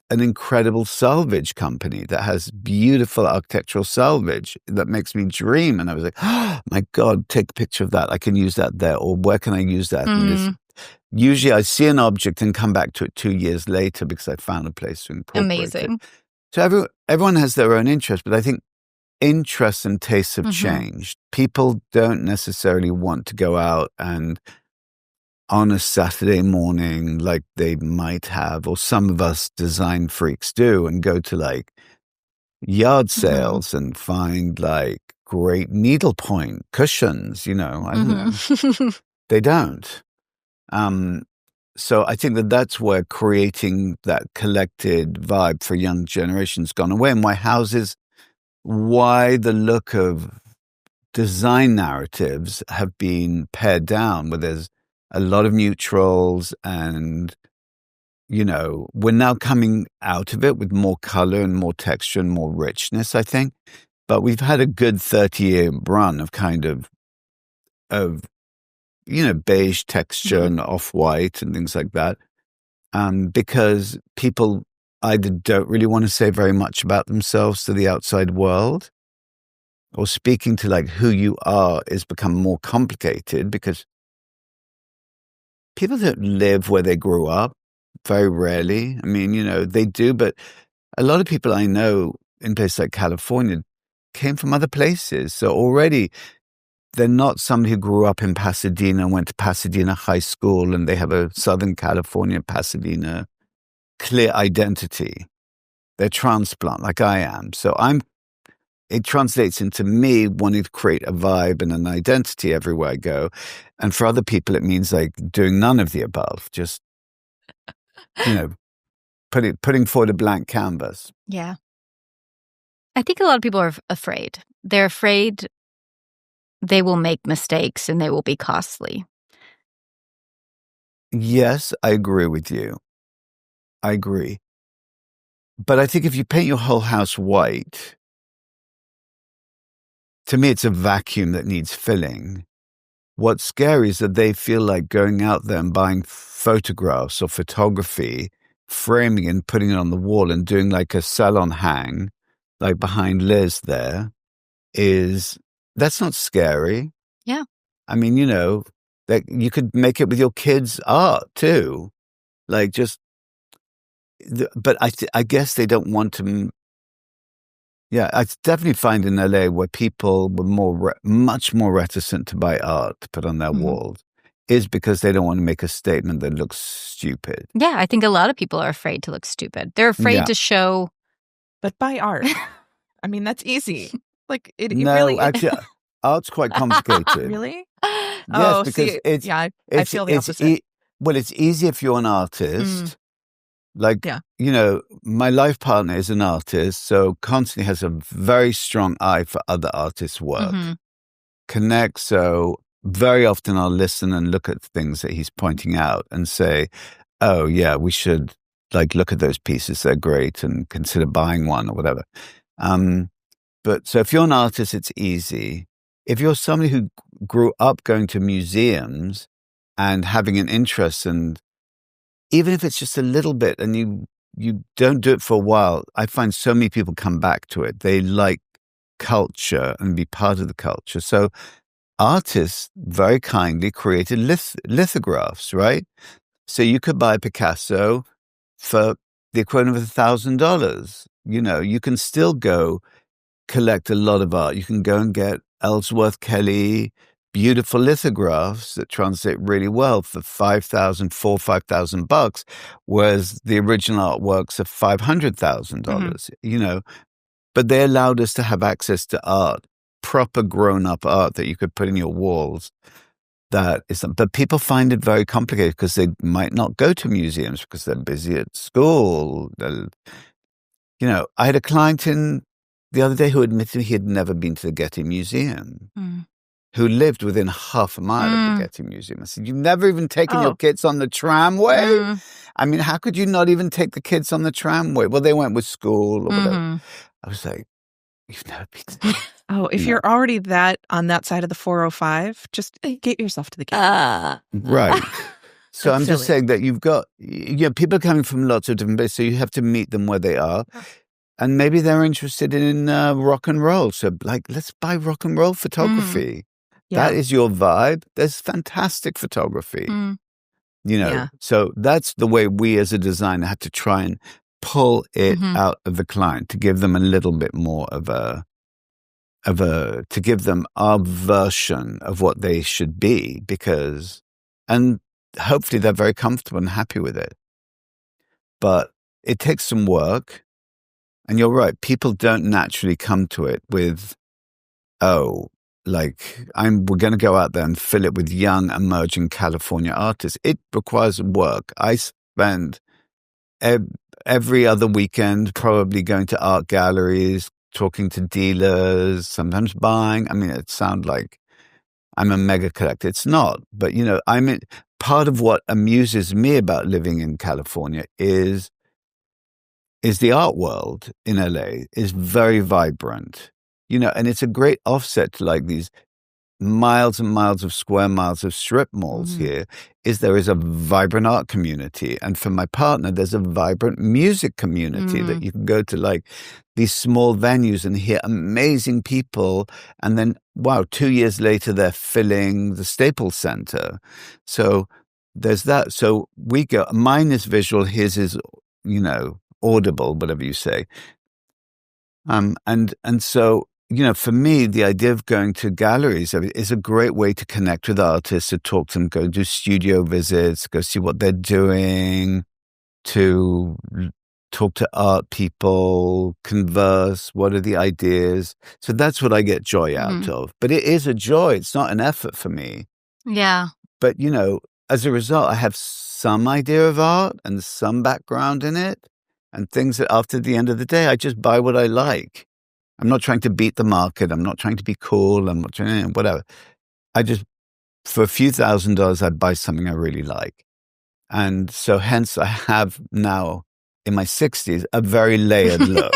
an incredible salvage company that has beautiful architectural salvage that makes me dream. And I was like, oh my God, take a picture of that. I can use that there. Or where can I use that? Usually I see an object and come back to it 2 years later because I found a place to incorporate it. So everyone has their own interest, but I think interests and tastes have changed. People don't necessarily want to go out and on a Saturday morning like they might have, or some of us design freaks do, and go to like yard sales and find like great needlepoint cushions, you know. I don't know. They don't. So I think that's where creating that collected vibe for young generations gone away, and why the look of design narratives have been pared down, where there's a lot of neutrals, and, you know, we're now coming out of it with more color and more texture and more richness, I think. But we've had a good 30-year run of kind of, you know, beige texture and off-white and things like that. Because people either don't really want to say very much about themselves to the outside world, or speaking to like who you are is become more complicated because people don't live where they grew up, very rarely. I mean, you know, they do, but a lot of people I know in places like California came from other places. So already they're not somebody who grew up in Pasadena and went to Pasadena High School and they have a Southern California, Pasadena clear identity. They're transplant like I am. So it translates into me wanting to create a vibe and an identity everywhere I go. And for other people, it means like doing none of the above, just, you know, putting forward a blank canvas. Yeah. I think a lot of people are afraid. They're afraid they will make mistakes and they will be costly. Yes, I agree with you. I agree. But I think if you paint your whole house white, to me, it's a vacuum that needs filling. What's scary is that they feel like going out there and buying photographs or photography, framing and putting it on the wall and doing like a salon hang, like behind Liz there, that's not scary. Yeah. I mean, you know, that you could make it with your kids' art too. Like just, but I guess they don't want to. Yeah, I definitely find in LA where people were much more reticent to buy art to put on their walls. is because they don't want to make a statement that looks stupid. Yeah, I think a lot of people are afraid to look stupid. They're afraid to show. But buy art. I mean, that's easy. Like it No, really actually, art's quite complicated. Really? Yes, because I feel the opposite. Well, it's easy if you're an artist. Like, my life partner is an artist, so constantly has a very strong eye for other artists' work. Connects, so very often I'll listen and look at things that he's pointing out and say, oh, yeah, we should look at those pieces. They're great and consider buying one or whatever. But so if you're an artist, it's easy. If you're somebody who grew up going to museums and having an interest, and even if it's just a little bit and you don't do it for a while, I find so many people come back to it. They like culture and be part of the culture. So artists very kindly created lithographs, right? So you could buy Picasso for the equivalent of $1,000. You can still go collect a lot of art. You can go and get Ellsworth Kelly beautiful lithographs that translate really well for $5,000 whereas the original artworks are $500,000. But they allowed us to have access to art, proper grown-up art that you could put in your walls. But people find it very complicated because they might not go to museums because they're busy at school. I had a client the other day who admitted he had never been to the Getty Museum, who lived within half a mile of the Getty Museum. I said, you've never even taken your kids on the tramway? I mean, how could you not even take the kids on the tramway? Well, they went with school or whatever. I was like, you've never been to if you're already on that side of the 405, just get yourself to the Getty. Right. So I'm just saying that you've got, people coming from lots of different places, so you have to meet them where they are. And maybe they're interested in rock and roll. So, let's buy rock and roll photography. That is your vibe. There's fantastic photography. So that's the way we as a designer had to try and pull it out of the client to give them a little bit more to give them our version of what they should be, and hopefully they're very comfortable and happy with it. But it takes some work. And you're right, people don't naturally come to it with, we're going to go out there and fill it with young, emerging California artists. It requires work. I spend every other weekend probably going to art galleries, talking to dealers, sometimes buying. I mean, it sounds like I'm a mega collector. It's not. But, part of what amuses me about living in California is the art world in LA is very vibrant, and it's a great offset to these miles and miles of square miles of strip malls here. There is a vibrant art community. And for my partner, there's a vibrant music community that you can go to these small venues and hear amazing people. And then, 2 years later, they're filling the Staples Center. So there's that. So we go, mine is visual, his is, audible, whatever you say. And so, for me, the idea of going to galleries is a great way to connect with artists, to talk to them, go do studio visits, go see what they're doing, to talk to art people, converse, what are the ideas. So that's what I get joy out of. But it is a joy. It's not an effort for me. Yeah. But, as a result, I have some idea of art and some background in it. And things that after the end of the day, I just buy what I like. I'm not trying to beat the market. I'm not trying to be cool. I'm not trying whatever. I just, for a few $1,000s, I buy something I really like. And so hence I have now, in my 60s, a very layered look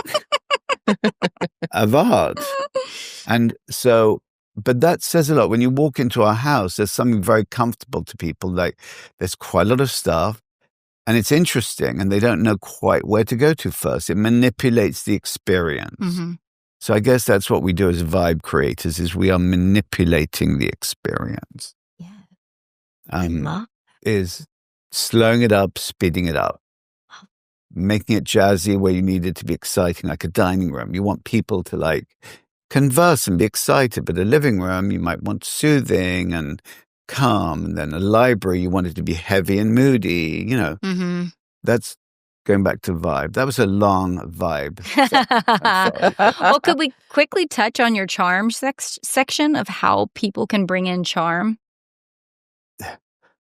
of art. And so, but that says a lot. When you walk into our house, there's something very comfortable to people. There's quite a lot of stuff. And it's interesting, and they don't know quite where to go to first. It manipulates the experience. So I guess that's what we do as vibe creators, is we are manipulating the experience. Yeah. Is slowing it up, speeding it up, making it jazzy where you need it to be exciting, like a dining room. You want people to converse and be excited, but a living room, you might want soothing and calm. And then a library, you want it to be heavy and moody. Mm-hmm. That's going back to vibe. That was a long vibe. I'm sorry. Well, could we quickly touch on your charm section of how people can bring in charm?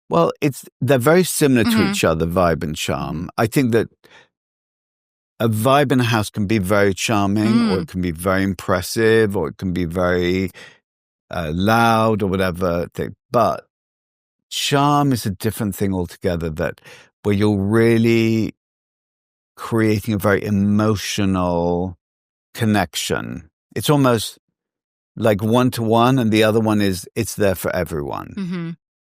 Well, they're very similar to Mm-hmm. each other, vibe and charm. I think that a vibe in a house can be very charming, or it can be very impressive, or it can be very loud, or whatever thing. But charm is a different thing altogether, where you're really creating a very emotional connection. It's almost like one-to-one, and the other one is it's there for everyone. Mm-hmm.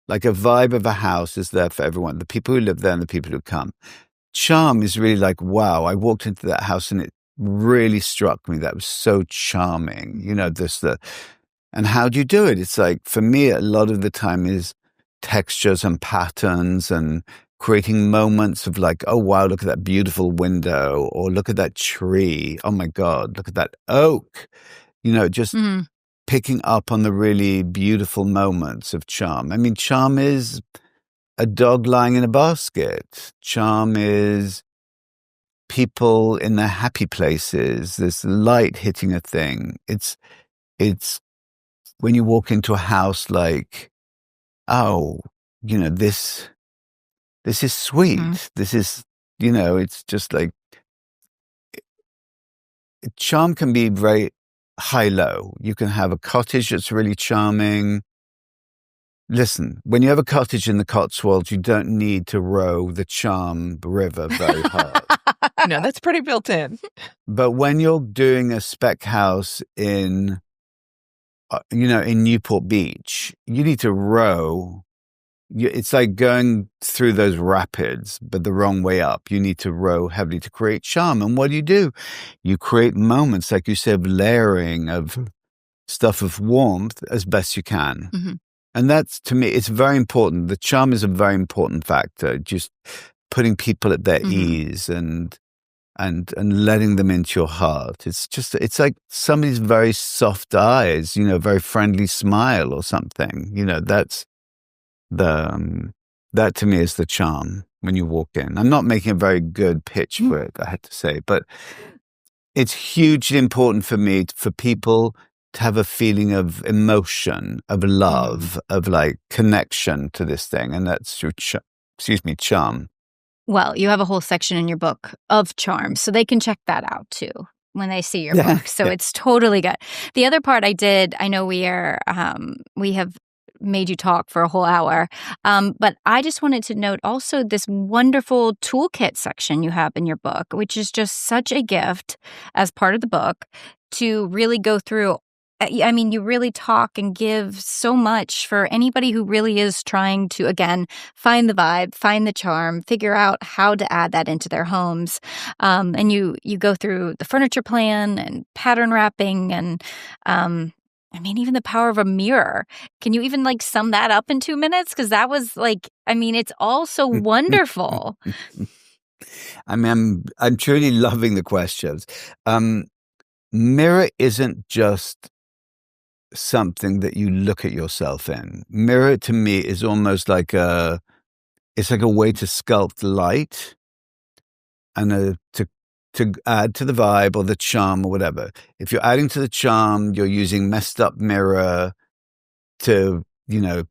Like a vibe of a house is there for everyone, the people who live there and the people who come. Charm is really like, wow, I walked into that house and it really struck me. That was so charming. And how do you do it? It's like, for me, a lot of the time is textures and patterns and creating moments of like, oh, wow, look at that beautiful window, or look at that tree. Oh my God, look at that oak. Just picking up on the really beautiful moments of charm. I mean, charm is a dog lying in a basket. Charm is people in their happy places. There's light hitting a thing. It's when you walk into a house like, oh, this is sweet. Mm-hmm. This is, it's just like, charm can be very high-low. You can have a cottage that's really charming. Listen, when you have a cottage in the Cotswolds, you don't need to row the Charm River very hard. No, that's pretty built in. But when you're doing a spec house in Newport Beach, you need to row. It's like going through those rapids, but the wrong way up. You need to row heavily to create charm. And what do? You create moments, like you said, of layering, of stuff of warmth as best you can. Mm-hmm. And that's, to me, it's very important. The charm is a very important factor. Just putting people at their ease and letting them into your heart. It's like somebody's very soft eyes, very friendly smile or something. That's that to me is the charm when you walk in. I'm not making a very good pitch for it, I had to say, but it's hugely important for me for people to have a feeling of emotion, of love, of like connection to this thing. And that's through, charm. Well, you have a whole section in your book of charm, so they can check that out too when they see your book. So it's totally good. The other part I know we have made you talk for a whole hour, but I just wanted to note also this wonderful toolkit section you have in your book, which is just such a gift as part of the book to really go through. I mean, you really talk and give so much for anybody who really is trying to, again, find the vibe, find the charm, figure out how to add that into their homes. And you go through the furniture plan and pattern wrapping and, even the power of a mirror. Can you even sum that up in 2 minutes? Because that was it's all so wonderful. I'm truly loving the questions. Mirror isn't just something that you look at yourself in. Mirror to me is almost like a way to sculpt light and to add to the vibe or the charm or whatever. If you're adding to the charm, you're using messed up mirror to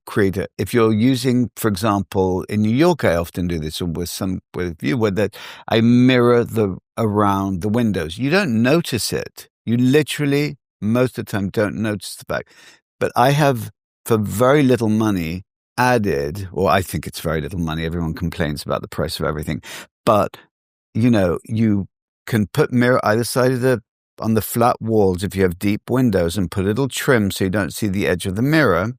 create it. If you're using, for example, in New York, I often do this with you, where that I mirror around the windows. You don't notice it. You literally, most of the time, don't notice the fact. But I have, for very little money, added, or I think it's very little money. Everyone complains about the price of everything. But, you can put mirror either side on the flat walls if you have deep windows and put a little trim so you don't see the edge of the mirror,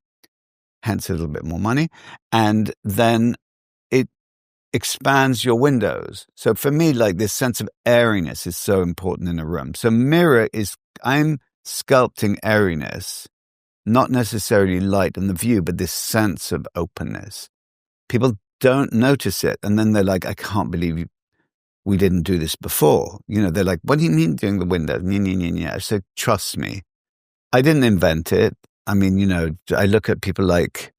hence a little bit more money. And then it expands your windows. So for me, this sense of airiness is so important in a room. So mirror I'm sculpting airiness, not necessarily light in the view, but this sense of openness. People don't notice it. And then they're like, I can't believe we didn't do this before. They're like, what do you mean doing the window? I said, trust me. I didn't invent it. I mean, I look at people like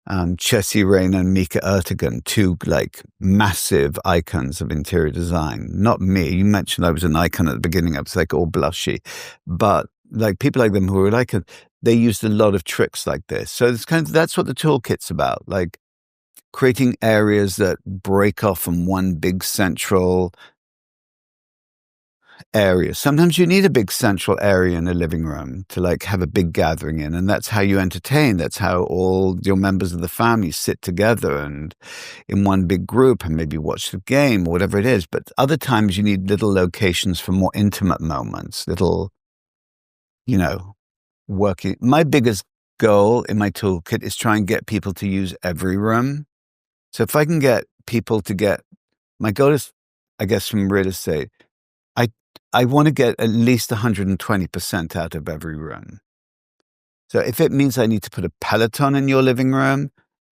Chessie Rayner and Mika Ertigan, two like massive icons of interior design. Not me. You mentioned I was an icon at the beginning. I was like all blushy, but like people like them who were like, they used a lot of tricks like this. So it's that's what the toolkit's about. Like creating areas that break off from one big central area. Sometimes you need a big central area in a living room to like have a big gathering in, and that's how you entertain. That's how all your members of the family sit together and in one big group and maybe watch the game or whatever it is. But other times you need little locations for more intimate moments, little, working. My biggest goal in my toolkit is try and get people to use every room. So if I can get people to my goal is, I guess, from real estate, I want to get at least 120% out of every room. So if it means I need to put a Peloton in your living room,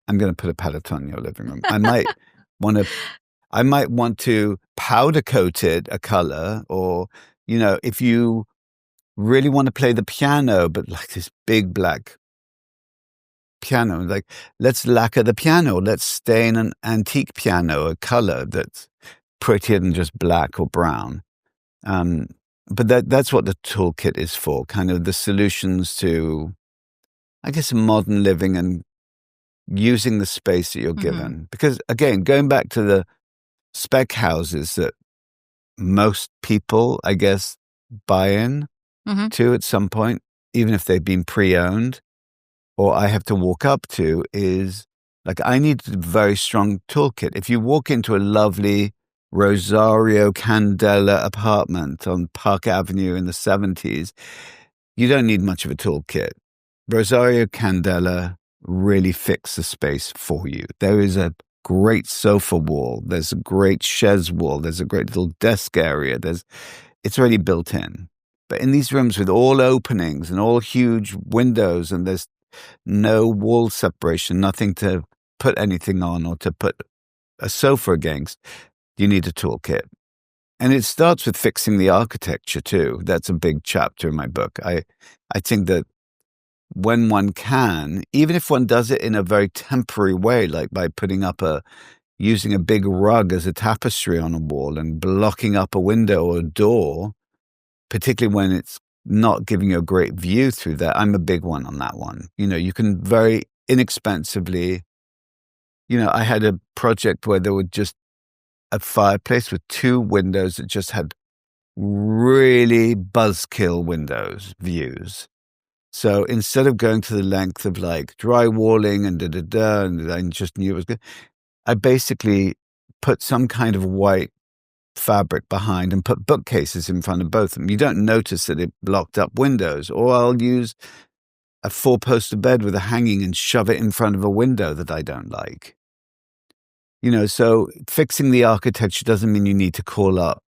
I'm going to put a Peloton in your living room. I might want to powder coat it a color, or, if you really want to play the piano, but like this big black piano, like let's lacquer the piano. Let's stain an antique piano a color that's prettier than just black or brown. But that's what the toolkit is for, kind of the solutions to, I guess, modern living and using the space that you're given. Because again, going back to the spec houses that most people, I guess, buy in to at some point, even if they've been pre-owned, or I have to walk up to, is like, I need a very strong toolkit. If you walk into a lovely Rosario Candela apartment on Park Avenue in the 70s, you don't need much of a toolkit. Rosario Candela really fixed the space for you. There is a great sofa wall. There's a great chaise wall. There's a great little desk area. It's already built in. But in these rooms with all openings and all huge windows, and there's no wall separation, nothing to put anything on or to put a sofa against, you need a toolkit. And it starts with fixing the architecture too. That's a big chapter in my book. I think that when one can, even if one does it in a very temporary way, like by using a big rug as a tapestry on a wall and blocking up a window or a door, particularly when it's not giving you a great view through that. I'm a big one on that one. You can very inexpensively, I had a project where there were just a fireplace with two windows that just had really buzzkill views. So instead of going to the length of like drywalling and I just knew it was good, I basically put some kind of white fabric behind and put bookcases in front of both of them. You don't notice that it blocked up windows. Or I'll use a 4-poster bed with a hanging and shove it in front of a window that I don't like. So fixing the architecture doesn't mean you need to call up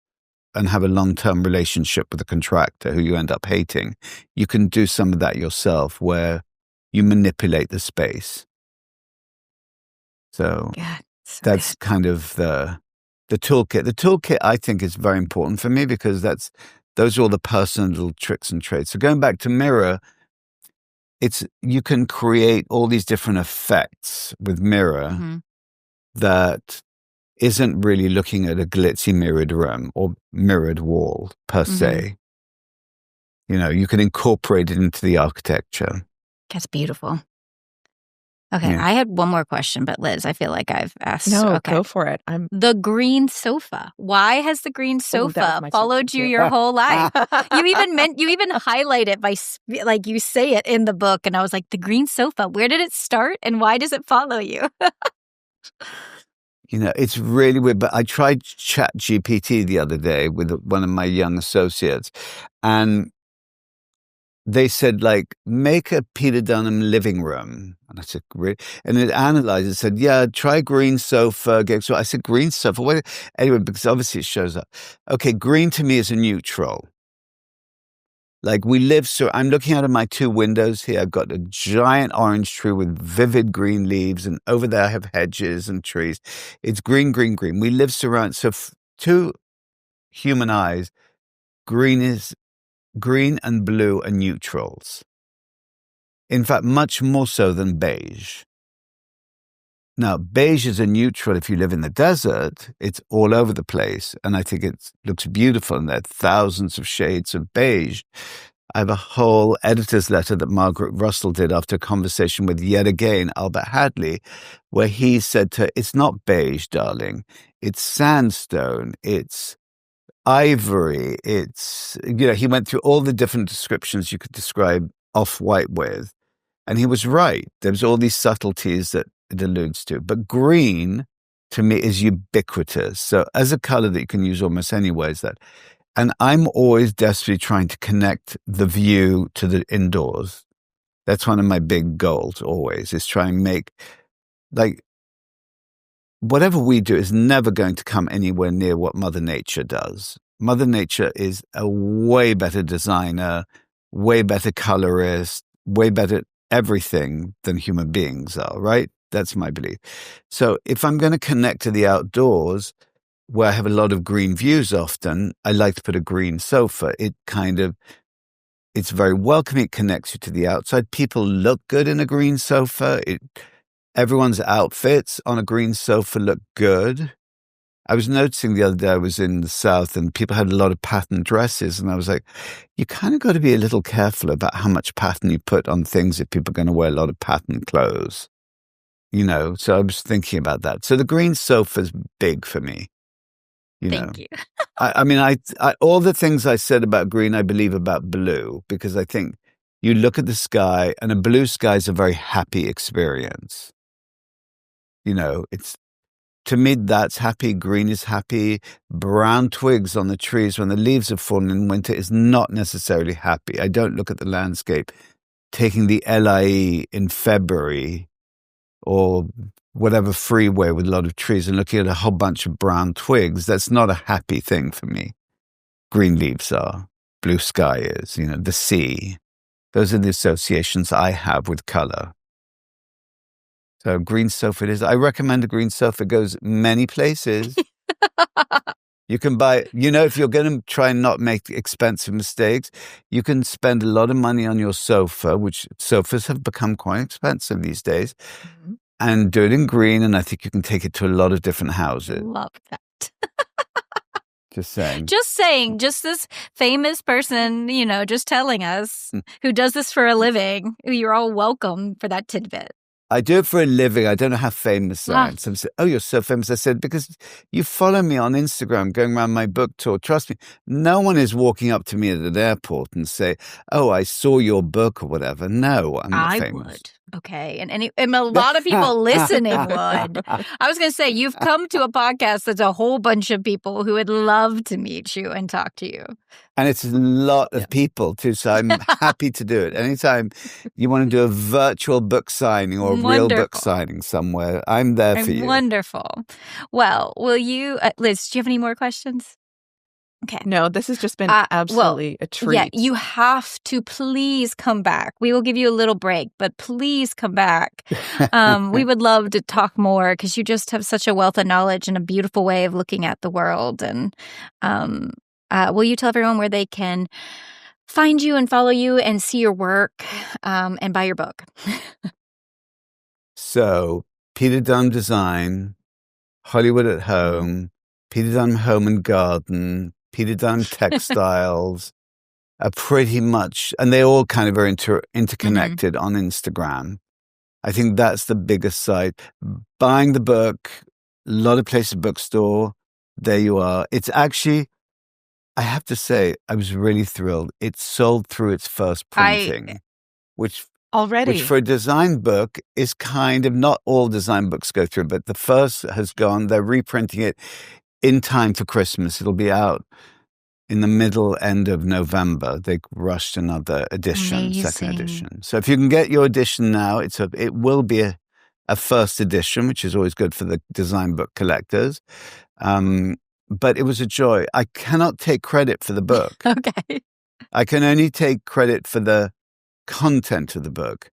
and have a long-term relationship with a contractor who you end up hating. You can do some of that yourself where you manipulate the space. So that's kind of the toolkit. The toolkit, I think, is very important for me because those are all the personal little tricks and trades. So going back to mirror, you can create all these different effects with mirror that isn't really looking at a glitzy mirrored room or mirrored wall per se. You can incorporate it into the architecture. That's beautiful. Okay, I had one more question, but Liz, I feel like I've asked. No, go for it. The green sofa. Why has the green sofa followed you your whole life? You even highlight it by like you say it in the book, and I was like, the green sofa. Where did it start, and why does it follow you? It's really weird, but I tried ChatGPT the other day with one of my young associates, and they said, like, make a Peter Dunham living room. And I said, great. And it analyzed it, said, yeah, try green sofa. So I said, green sofa? What? Anyway, because obviously it shows up. Okay, green to me is a neutral. Like I'm looking out of my two windows here. I've got a giant orange tree with vivid green leaves. And over there I have hedges and trees. It's green, green, green. We live surrounded. So to human eyes, green and blue are neutrals. In fact, much more so than beige. Now, beige is a neutral. If you live in the desert, it's all over the place. And I think it looks beautiful. And there are thousands of shades of beige. I have a whole editor's letter that Margaret Russell did after a conversation with, yet again, Albert Hadley, where he said to her, it's not beige, darling. It's sandstone. It's ivory. It's, he went through all the different descriptions you could describe off-white with. And he was right. There's all these subtleties that it alludes to. But green, to me, is ubiquitous. So as a color that you can use almost anywhere is that. And I'm always desperately trying to connect the view to the indoors. That's one of my big goals always, is try and make, like, whatever we do is never going to come anywhere near what Mother Nature does. Mother Nature is a way better designer, way better colorist, way better everything than human beings are, right? That's my belief. So if I'm going to connect to the outdoors, where I have a lot of green views often, I like to put a green sofa. It's very welcoming. It connects you to the outside. People look good in a green sofa. Everyone's outfits on a green sofa look good. I was noticing the other day, I was in the South and people had a lot of patterned dresses. And I was like, you kind of got to be a little careful about how much pattern you put on things if people are going to wear a lot of patterned clothes. So I was thinking about that. So the green sofa is big for me. Thank you. I mean, I all the things I said about green, I believe about blue, because I think you look at the sky and a blue sky is a very happy experience. It's, to me, that's happy. Green is happy. Brown twigs on the trees when the leaves have fallen in winter is not necessarily happy. I don't look at the landscape taking the LIE in February or whatever freeway with a lot of trees and looking at a whole bunch of brown twigs. That's not a happy thing for me. Green leaves are. Blue sky is, the sea. Those are the associations I have with color. So green sofa it is. I recommend a green sofa. It goes many places. You can buy, if you're going to try and not make expensive mistakes, you can spend a lot of money on your sofa, which sofas have become quite expensive these days, and do it in green. And I think you can take it to a lot of different houses. Love that. Just saying. Just this famous person, just telling us who does this for a living. You're all welcome for that tidbit. I do it for a living. I don't know how famous I am. Some say, oh, you're so famous. I said, because you follow me on Instagram going around my book tour. Trust me, no one is walking up to me at an airport and say, oh, I saw your book or whatever. No, I'm not famous. I would. Okay. And a lot of people listening would. I was going to say, you've come to a podcast that's a whole bunch of people who would love to meet you and talk to you. And it's a lot of people too, so I'm happy to do it. Anytime you want to do a virtual book signing or a real book signing somewhere, I'm there for you. Wonderful. Well, will you, Liz, do you have any more questions? Okay. No, this has just been absolutely a treat. Yeah, you have to please come back. We will give you a little break, but please come back. We would love to talk more because you just have such a wealth of knowledge and a beautiful way of looking at the world. And will you tell everyone where they can find you and follow you and see your work and buy your book? So, Peter Dunham Design, Hollywood at Home, Peter Dunham Home and Garden, Peter Dunham Textiles, are pretty much, and they all kind of are interconnected on Instagram. I think that's the biggest site. Buying the book, a lot of places, bookstore, there you are. It's actually, I have to say, I was really thrilled. It sold through its first printing, which for a design book is kind of, not all design books go through, but the first has gone. They're reprinting it in time for Christmas. It'll be out in the end of November. They rushed another edition, second edition. So if you can get your edition now, it will be a first edition, which is always good for the design book collectors. But it was a joy. I cannot take credit for the book. Okay. I can only take credit for the content of the book.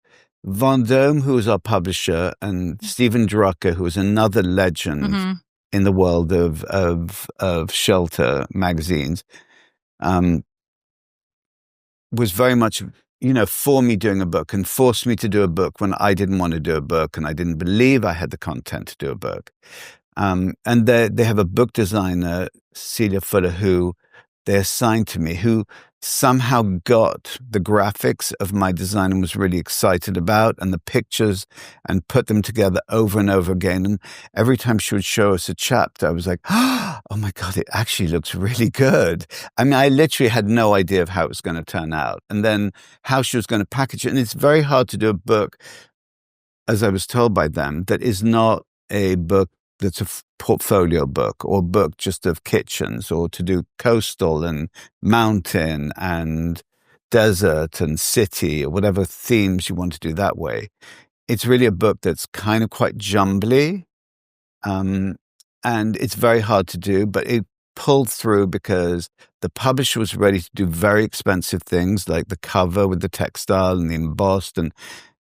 Vendôme, who was our publisher, and Stephen Drucker, who was another legend in the world of shelter magazines, was very much for me doing a book and forced me to do a book when I didn't want to do a book and I didn't believe I had the content to do a book. And they have a book designer, Celia Fuller, who they assigned to me, who somehow got the graphics of my design and was really excited about, and the pictures, and put them together over and over again. And every time she would show us a chapter, I was like, oh my God, it actually looks really good. I mean, I literally had no idea of how it was going to turn out, and then how she was going to package it. And it's very hard to do a book, as I was told by them, that is not a book that's a portfolio book or book just of kitchens, or to do coastal and mountain and desert and city, or whatever themes you want to do that way. It's really a book that's kind of quite jumbly, and it's very hard to do, but it pulled through because the publisher was ready to do very expensive things like the cover with the textile and the embossed, and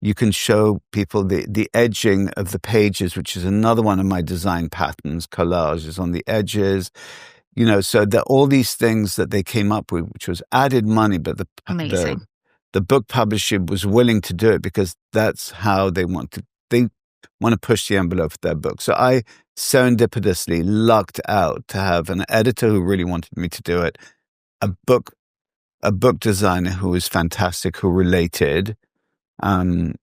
you can show people the edging of the pages, which is another one of my design patterns, collages on the edges, so that all these things that they came up with, which was added money, but the book publisher was willing to do it because that's how they want to push the envelope of their book. So I serendipitously lucked out to have an editor who really wanted me to do it, a book designer who was fantastic, who related. And,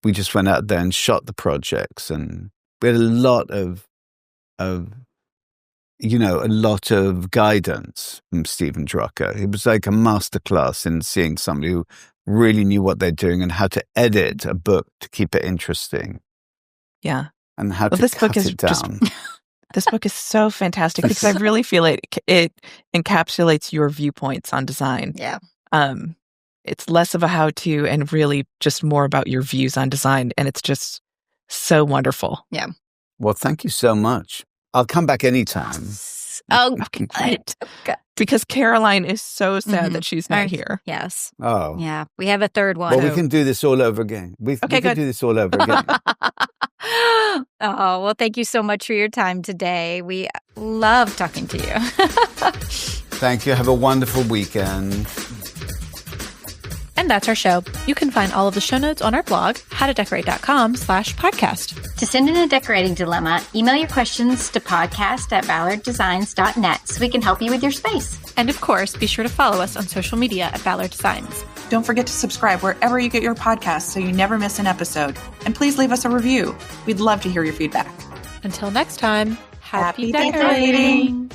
we just went out there and shot the projects, and we had a lot of guidance from Stephen Drucker. It was like a masterclass in seeing somebody who really knew what they're doing and how to edit a book to keep it interesting. Yeah. And how to cut it down. This book is so fantastic because I really feel it encapsulates your viewpoints on design. Yeah. It's less of a how-to and really just more about your views on design. And it's just so wonderful. Yeah. Well, thank you so much. I'll come back anytime. Oh, okay, great. Because Caroline is so sad that she's not here. Yes. Oh. Yeah. We have a third one. Well, we can do this all over again. We can do this all over again. Oh, well, thank you so much for your time today. We love talking to you. Thank you. Have a wonderful weekend. And that's our show. You can find all of the show notes on our blog, howtodecorate.com/podcast. To send in a decorating dilemma, email your questions to podcast@ballarddesigns.net so we can help you with your space. And of course, be sure to follow us on social media at Ballard Designs. Don't forget to subscribe wherever you get your podcasts so you never miss an episode. And please leave us a review. We'd love to hear your feedback. Until next time, happy decorating.